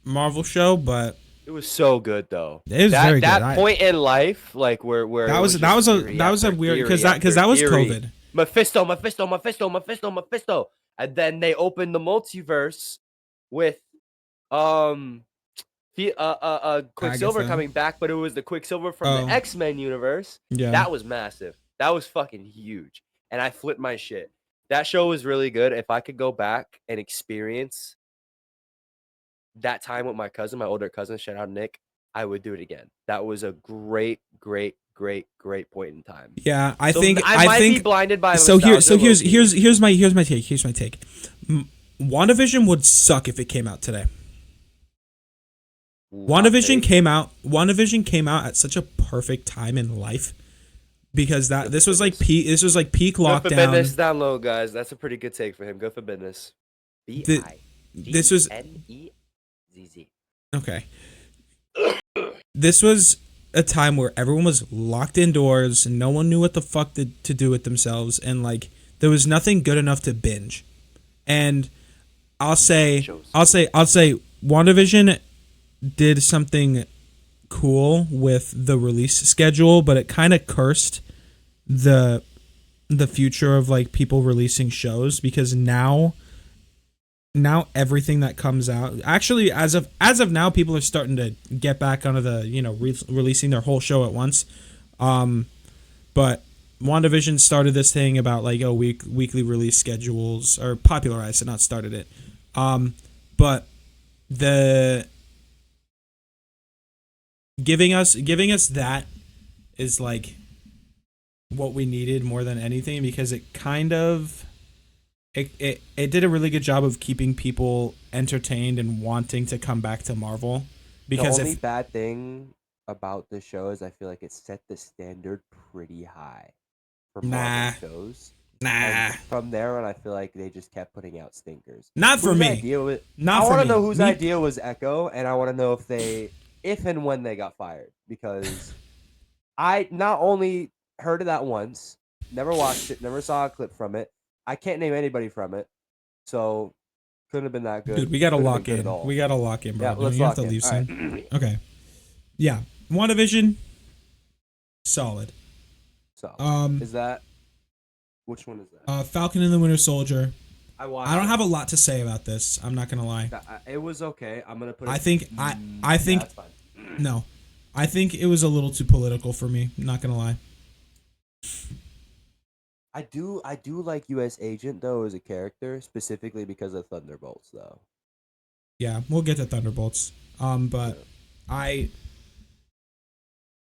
Marvel show, but It was so good though. it was that very good. that point in life, like where that it was just a theory that was a after weird theory because that after was theory. COVID. Mephisto, and then they opened the multiverse with Quicksilver Agatha. coming back, but it was the Quicksilver from Oh. the X-Men universe. Yeah. That was massive. That was fucking huge. And I flipped my shit. That show was really good. If I could go back and experience that time with my cousin, my older cousin, shout out Nick, I would do it again. That was a great point in time. Yeah, I So think I might be blinded by so nostalgia, low-key. here's my take. WandaVision would suck if it came out today. WandaVision came out at such a perfect time in life because this was like peak Go for business lockdown. down low, guys. That's a pretty good take for him. Go for business. This was BIGNEZZ. okay. This was a time where everyone was locked indoors and no one knew what the fuck to do with themselves, and like there was nothing good enough to binge. And I'll say WandaVision did something cool with the release schedule, but it kind of cursed the future of like people releasing shows because now everything that comes out, actually as of now, people are starting to get back onto the releasing their whole show at once. But WandaVision started this thing about like weekly release schedules, or popularized it, not started it. But the giving us that is like what we needed more than anything, because it kind of it did a really good job of keeping people entertained and wanting to come back to Marvel. Because the only bad thing about the show is I feel like it set the standard pretty high for Marvel shows. And from there on, I feel like they just kept putting out stinkers. Not for me. I want to know whose idea was Echo, and I want to know if and when they got fired, because I not only heard of that once, never watched it, never saw a clip from it. I can't name anybody from it, so couldn't have been that good. Dude, we gotta Couldn't have lock been good in. at all. We gotta lock in, bro. Yeah, let's you have lock to in. leave All soon. right. Okay. Yeah. WandaVision, solid. So is that which one is that? Falcon and the Winter Soldier. I watched. I don't have a lot to say about this. I'm not gonna lie. It was okay. I'm gonna put. I think that's fine. no. I think it was a little too political for me. Not gonna lie. I do like U.S. Agent though as a character, specifically because of Thunderbolts though. Yeah, we'll get to Thunderbolts. But I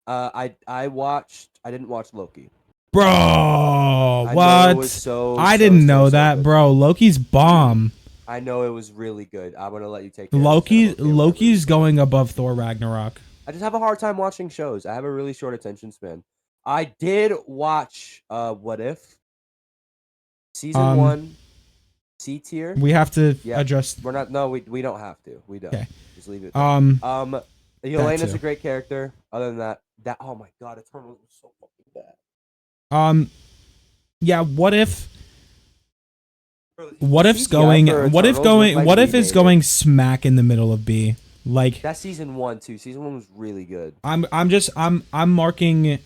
watched. I didn't watch Loki. Bro, I know what? it was I didn't know that, good. bro. Loki's bomb. I know it was really good. I'm gonna let you take. Loki's going above Thor Ragnarok. I just have a hard time watching shows. I have a really short attention span. I did watch What If season 1, C tier. We have to Yeah, adjust. We're not. No, we don't have to. We don't. Okay. Just leave it. There. Yelena's too. a great character. Other than that, oh my god, Eternals was so fucking bad. Yeah. What if? What CGI if's going? for What if Eternals going? looked like What we if it's made going it. smack in the middle of B? Like That's season 1 too. Season 1 was really good. I'm marking.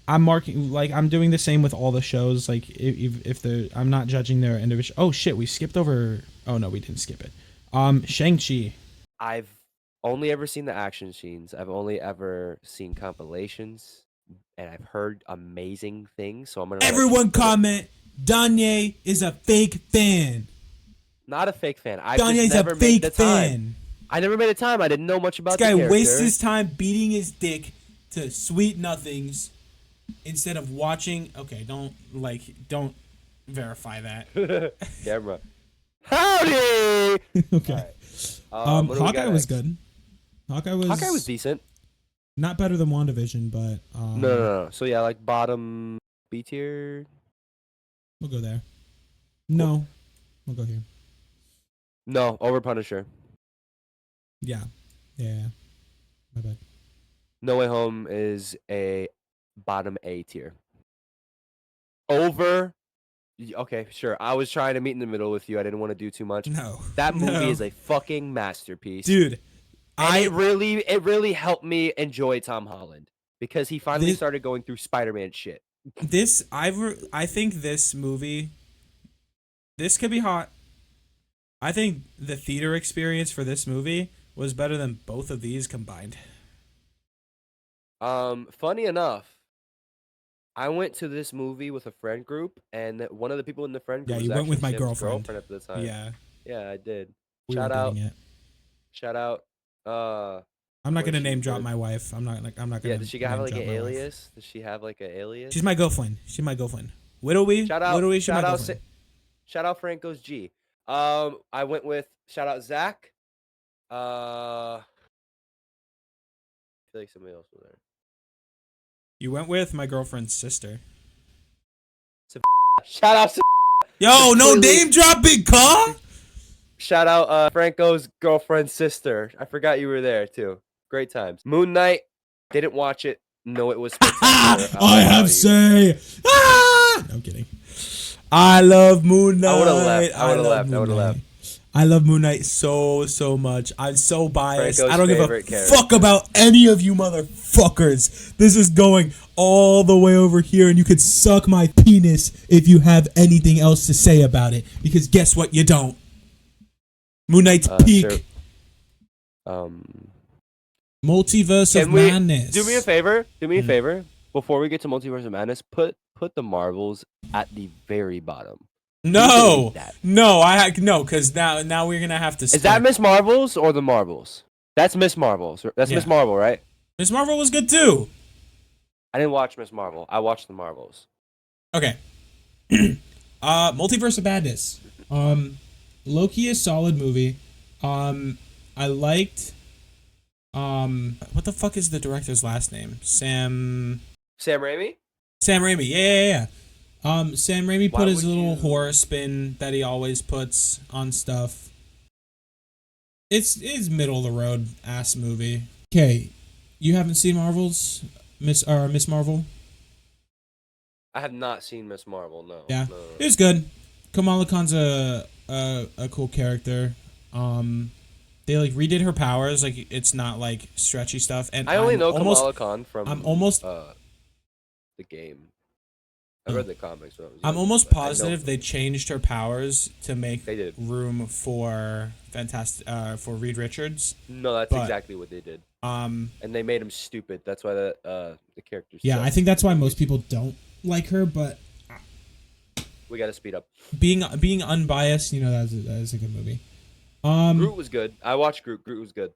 Like I'm doing the same with all the shows. Like if they're, I'm not judging their individual. Oh shit, we skipped over. Oh no, we didn't skip it. Shang-Chi. I've only ever seen the action scenes. I've only ever seen compilations, and I've heard amazing things. So I'm gonna Everyone comment. Danye is a fake fan. Not a fake fan. I Danye's just never a made fake the time. fan. I never made the time. I didn't know much about This guy the character. wastes his time beating his dick to sweet nothings instead of watching. Okay, don't verify that. Camera. Howdy. Okay. Right. What do we Hawkeye got was next? good. Hawkeye was decent. not better than WandaVision, but No. So yeah, like bottom B tier. we'll go there. No, we'll go here. No, over Punisher. Yeah. My bad. No Way Home is a bottom A tier. Over. Okay, sure. I was trying to meet in the middle with you. I didn't want to do too much. No. That movie No. is a fucking masterpiece. Dude. And it really helped me enjoy Tom Holland because he finally This- started going through Spider-Man shit. I think this movie, this could be hot. I think the theater experience for this movie was better than both of these combined. Funny enough, I went to this movie with a friend group, and one of the people in the friend group Yeah, was you went with actually my Sam's girlfriend. at the time. Yeah. Yeah, I did. We Shout were out. dating it. Shout out. I'm not Where gonna she name drop work- my wife. I'm not gonna. Yeah, does she have name like drop an my wife. alias? Does she have like an alias? She's my girlfriend. Whittleby. Shout out. Whittleby, she's Shout my out. girlfriend. Shout out Franco's G. I went with shout out Zach. I feel like somebody else was there. You went with my girlfriend's sister. Shout out. Yo, no Completely- name dropping, car. Shout out Franco's girlfriend's sister. I forgot you were there too. Great times. Moon Knight. Didn't watch it. No, it was spectacular. I have say. Ah! No, I'm kidding. I love Moon Knight. I would've left. I would've love left. I Moon would've Knight. left. I love Moon Knight so much. I'm so biased. Franco's I don't give a favorite character. fuck about any of you motherfuckers. This is going all the way over here, and you could suck my penis if you have anything else to say about it. Because guess what? You don't. Moon Knight's peak. Sure. Multiverse of Can we Madness. do me a favor? Do me a Mhm. favor. Before we get to Multiverse of Madness, put the Marvels at the very bottom. No, that. no, no, because now we're gonna have to. Is that Miss Marvels or the Marvels? That's Miss Marvels. That's Miss Yeah. Marvel, right? Miss Marvel was good too. I didn't watch Miss Marvel. I watched the Marvels. Okay. Multiverse of Madness. Loki is solid movie. I liked. What the fuck is the director's last name? Sam Raimi? Sam Raimi. Yeah. Sam Raimi Why put his would little you- horror spin that he always puts on stuff. It's middle of the road ass movie. Okay, you haven't seen Marvel's Miss Marvel? I have not seen Miss Marvel. No. Yeah, No. it was good. Kamala Khan's a cool character. They like redid her powers. Like it's not like stretchy stuff. And I only I'm know almost, Kamala Khan from. I'm almost- the game. I read the comics. When I was I'm young, almost but I know- positive they changed her powers to make They did. room for for Reed Richards. No, that's but- exactly what they did, Um, and they made him stupid. That's why the characters. yeah, I think that's why most people don't like her. But we got to speed up. being unbiased, you know, that is a good movie. Groot was good. I watched Groot. Groot was good.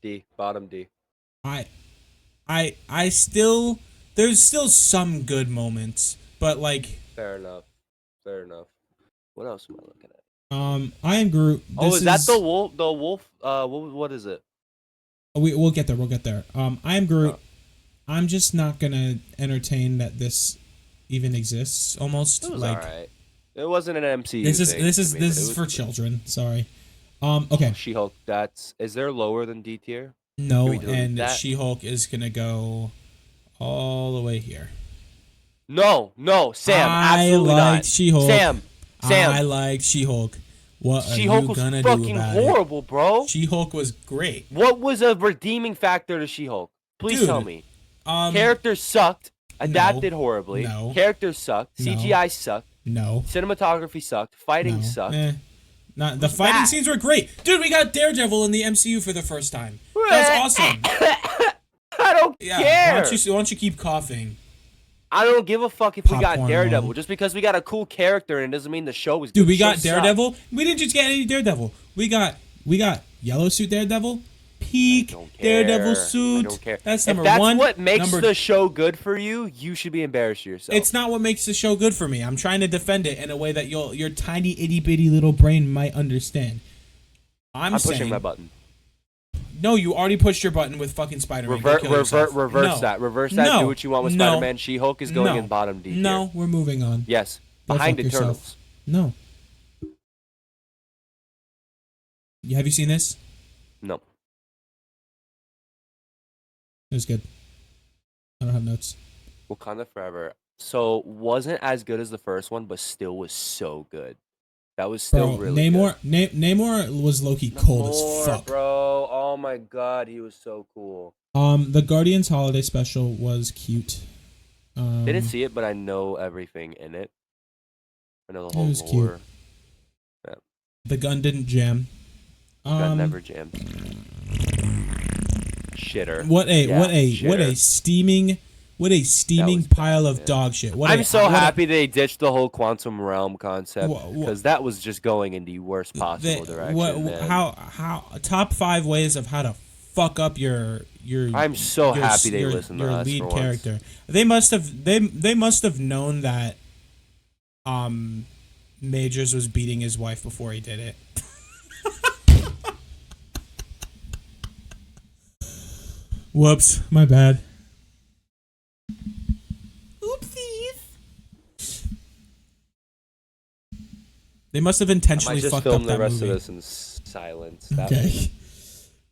D, bottom D. I still there's still some good moments, but like Fair enough. What else am I looking at? I am Groot. Oh, This is that the wolf? The wolf? What is it? We'll get there. I am Groot. Oh. I'm just not gonna entertain that this even exists. Almost It was like alright. It wasn't an MCU. this is thing this to is me, this but it is was for good. children. Sorry. Okay. She-Hulk. Is there lower than D tier? No, Can we delete and that? She-Hulk is gonna go all the way here. No, Sam. I Absolutely liked not. She-Hulk. Sam. I liked She-Hulk. What are She-Hulk you was gonna do fucking about horrible, bro. it? She-Hulk was great. What was a redeeming factor to She-Hulk? Please Dude, tell me. Um, Characters sucked. Adapted horribly. No. Characters sucked. No. CGI sucked. no, Cinematography sucked. Fighting no. sucked. Not the fighting that? scenes were great, dude. We got Daredevil in the MCU for the first time. That's awesome. I don't care. Why don't you keep coughing? I don't give a fuck if we got Popcorn Daredevil. lol. Just because we got a cool character and it doesn't mean the show was good. Dude, we got Show Daredevil. sucked. We didn't just get any Daredevil. We got Yellow Suit Daredevil, peak Don't care. Daredevil suit. I don't care. That's if number that's one. what makes the show good for you, you should be embarrassed of yourself. It's not what makes the show good for me. I'm trying to defend it in a way that your tiny itty bitty little brain might understand. I'm pushing saying, my button. No, you already pushed your button with fucking Spider-Man. Reverse No. that. Reverse that. No. Do what you want with No. Spider-Man. She-Hulk is going No. in bottom D. No, we're moving on. Yes. Go Behind fuck yourself. Eternals. No. Have you seen this? No. It was good. I don't have notes. Wakanda Forever. So wasn't as good as the first one, but still was so good. That was still really Namor, good. Namor was low-key cold as fuck. Bro. Oh my god, he was so cool. The Guardians Holiday Special was cute. Didn't see it, but I know everything in it. I know the whole was lore. cute. The gun didn't jam. Gun never jammed. Shitter. What a steaming pile of dog shit. I'm so happy they ditched the whole quantum realm concept because that was just going in the worst possible direction. How top 5 ways of how to fuck up your I'm so happy they listened to us lead for character. once. They must have known that Majors was beating his wife before he did it. Whoops, my bad. Oopsies. They must have intentionally fucked up that the rest movie. of this in silence. Okay.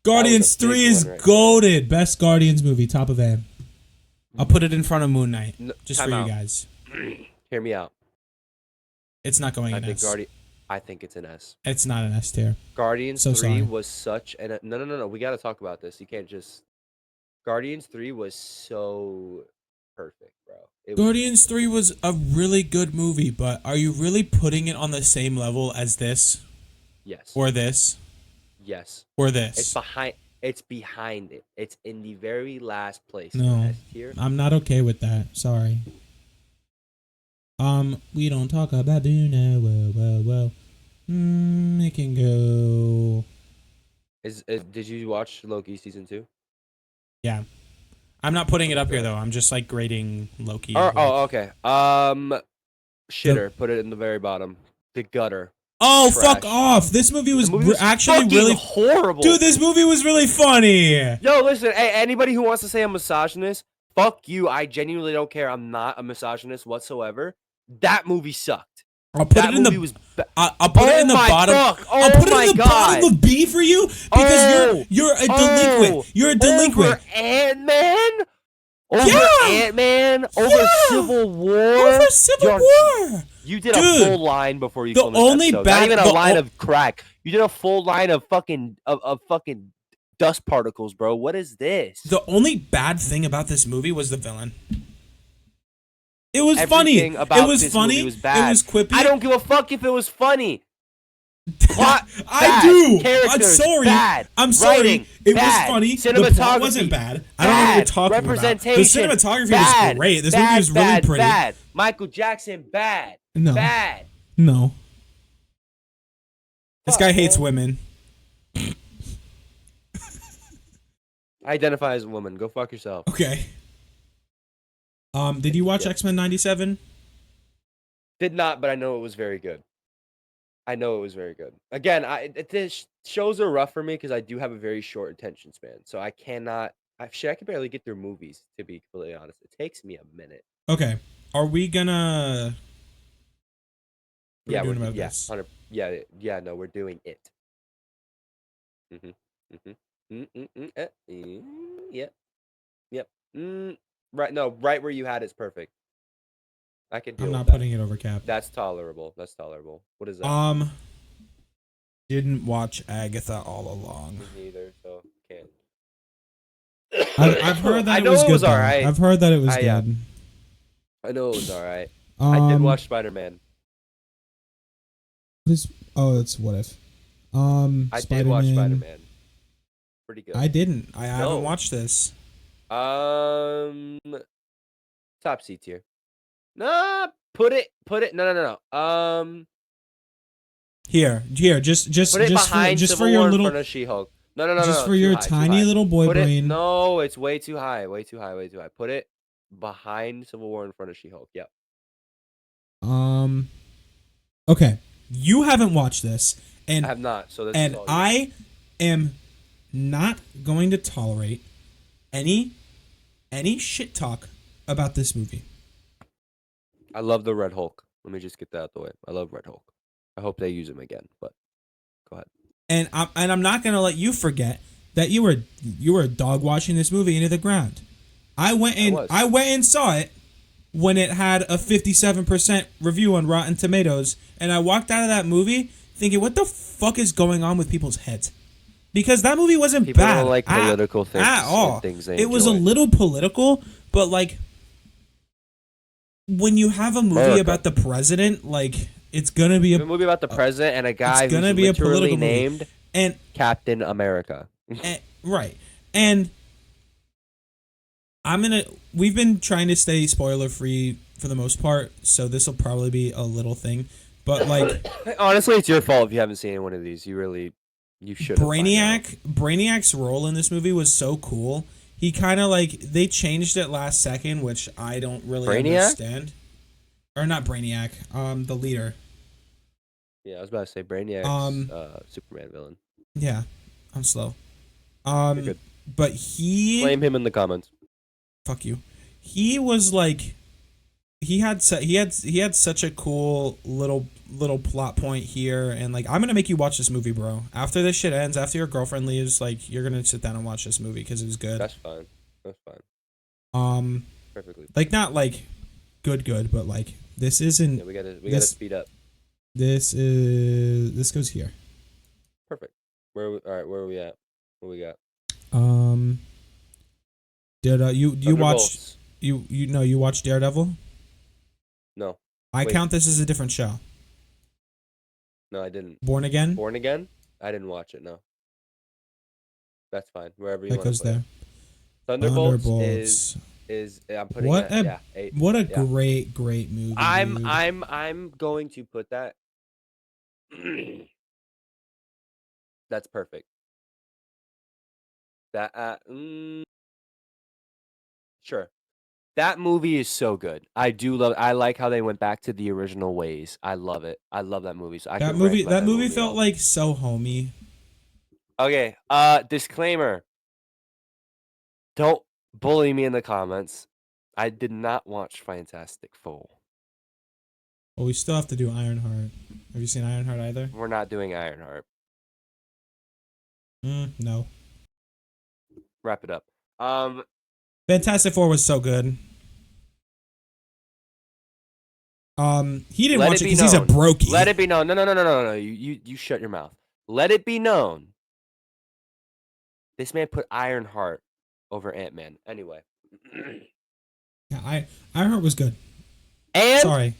Guardians that was a 3 big is one right goated. Best Guardians movie, top of M. I'll put it in front of Moon Knight, just for you guys. Hear me out. It's not going in S. I think it's an S. It's not an S tier. Guardians So 3 sorry. was such an... No. We got to talk about this. You can't just... Guardians 3 was so perfect, bro. Guardians 3 was a really good movie, but are you really putting it on the same level as this? Yes. Or this? Yes. Or this? It's behind it. It's in the very last place. No. I'm not okay with that. Sorry. We don't talk about Duna. Well. It can go. Did you watch Loki season 2? Yeah. I'm not putting it up here though. I'm just like grading Loki. Oh, okay. Shitter. Put it in the very bottom. The gutter. Oh, Trash. fuck off! This movie was, actually really horrible. Dude, this movie was really funny. Yo, listen. Hey, anybody who wants to say I'm misogynist, fuck you. I genuinely don't care. I'm not a misogynist whatsoever. That movie sucked. I'll put it in the bottom. I'll put it in the bottom of B for you because you're a delinquent. You're a delinquent. Over Ant-Man? Over Ant-Man? Over Civil War? Over Civil War. You did a full line before you filmed this episode. Not even a line of crack. You did a full line of fucking dust particles, bro. What is this? The only bad thing about this movie was the villain. It was funny. It was funny. Was bad. It was quippy. I don't give a fuck if it was funny. Plot, I do. I'm sorry. Bad. I'm sorry. Writing, it bad. was funny. Cinematography The plot wasn't bad. I don't know what you're talking about. The cinematography was great. This movie was really pretty. Bad. Michael Jackson, bad. No. Bad. No. This guy hates women. Identify as a woman. Go fuck yourself. Okay. Did you watch X-Men 97? Did not, but I know it was very good. Again, shows are rough for me because I do have a very short attention span. So I cannot... I can barely get through movies, to be completely honest. It takes me a minute. Okay. Are we gonna... We're doing this? No, we're doing it. Yep. Right, no, right where you had it's perfect. I can deal I'm with not that. putting it over Cap. That's tolerable. What is that? Didn't watch Agatha all along. Me neither, so can't. I've heard that it was good. Alright. I've heard that it was good. I know it was alright. I did watch Spider-Man. Oh, it's What If. I did watch Spider-Man. Spider-Man. Pretty good. I didn't. I No. haven't watched this. Top C tier. Nah, put it. No. Here, just Put it behind just Civil for your War in little, front of She-Hulk. No. just for Too your high, too tiny high. little boy Put it. brain. No, it's way too high. Way too high. Put it behind Civil War in front of She-Hulk. Yep. Okay, you haven't watched this, and I have not. So this and is all I am not going to tolerate any shit talk about this movie. I love the Red Hulk. Let me just get that out the way. I love Red Hulk. I hope they use him again. But go ahead. And I'm not gonna let you forget that you were dog watching this movie into the ground. I went and saw it when it had a 57% review on Rotten Tomatoes, and I walked out of that movie thinking, what the fuck is going on with people's heads? Because that movie wasn't People bad don't like political things at all. and things they It was a enjoy. little political, but like when you have a movie America. about the president, like it's gonna be a movie about the president and a guy who's gonna be a literally political movie. named and Captain America. right. And we've been trying to stay spoiler free for the most part, so this will probably be a little thing. But like honestly, it's your fault if you haven't seen any one of these. You should. Brainiac's role in this movie was so cool. He kind of like they changed it last second, which I don't really understand. Or not Brainiac, the leader. Yeah, I was about to say Brainiac's Superman villain. Yeah, I'm slow. You're good. But he blame him in the comments. Fuck you. He was like, he had such a cool little plot point here, and like I'm gonna make you watch this movie, bro. After this shit ends, after your girlfriend leaves, like you're gonna sit down and watch this movie because it was good. That's fine. Perfectly. Like not like good, but like this isn't. Yeah, we gotta speed up. This goes here. Perfect. All right, where are we at? What we got? Did you watch you watched Daredevil? No. I count this as a different show. No, I didn't. Born Again? Born Again? I didn't watch it, no. That's fine. Wherever you that want goes to put there. it. Thunderbolts is I'm putting what it, a 8. What a great movie. I'm going to put that. That's perfect. That sure. That movie is so good. I like how they went back to the original ways. I love it. I love that movie. So that movie felt like so homey. Okay. Disclaimer. Don't bully me in the comments. I did not watch Fantastic Four. Well, we still have to do Ironheart. Have you seen Ironheart either? We're not doing Ironheart. No. Wrap it up. Fantastic Four was so good. He didn't watch it because he's a brokey. Let it be known. No. You shut your mouth. Let it be known. This man put Ironheart over Ant-Man. Anyway. Yeah, Ironheart was good. And sorry.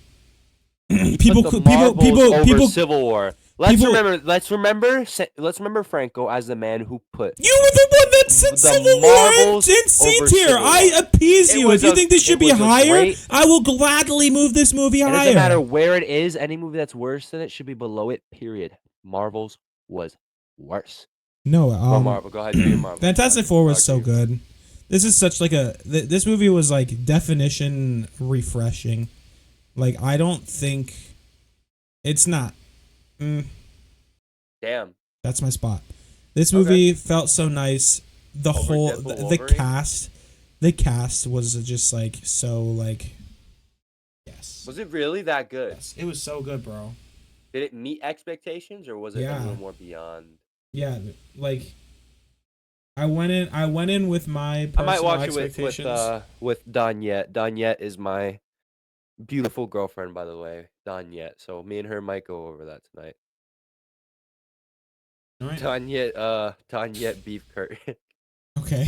people over Civil War. Let's remember Franco as the man who put. You were the one that said Civil War in C tier. I appease you. If you think this should be higher, I will gladly move this movie higher. It doesn't matter where it is. Any movie that's worse than it should be below it. Period. Marvel's was worse. No, Marvel. Go ahead. Do your Marvel. Fantastic Four was so good. This is such like this movie was like definition refreshing. Like I don't think it's not. Damn. That's my spot. This movie felt so nice. The whole the cast was just like so like yes. Was it really that good? Yes, it was so good, bro. Did it meet expectations or was it a little more beyond? Yeah, like I went in with my personal I might watch expectations. it with Donyette. Donyette is my beautiful girlfriend, by the way. Donyette. So me and her might go over that tonight. All right. Donyette beef curtain. Okay.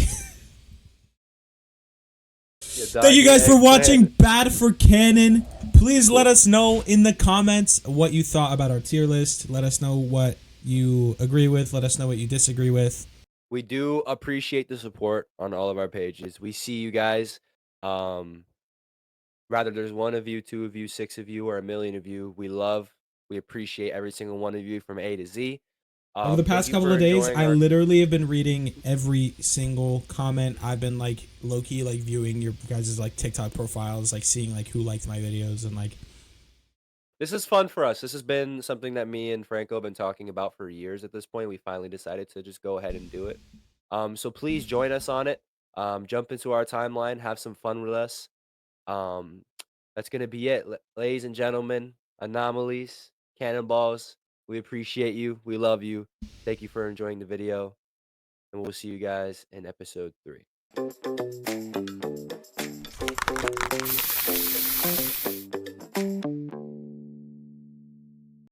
Yeah, thank you guys for watching Bad for Canon. Please let us know in the comments what you thought about our tier list. Let us know what you agree with. Let us know what you disagree with. We do appreciate the support on all of our pages. We see you guys. Rather there's 1 of you, 2 of you, 6 of you, or 1,000,000 of you. We appreciate every single one of you from A to Z. Over the Thank past you couple for of days, enjoying I our. literally have been reading every single comment. I've been like low key like viewing your guys' like TikTok profiles, like seeing like who liked my videos and like This is fun for us. This has been something that me and Franco have been talking about for years at this point. We finally decided to just go ahead and do it. So please join us on it. Jump into our timeline, have some fun with us. Um, that's gonna be it, ladies and gentlemen. Anomalies, cannonballs. We appreciate you. We love you. Thank you for enjoying the video, and we'll see you guys in episode 3.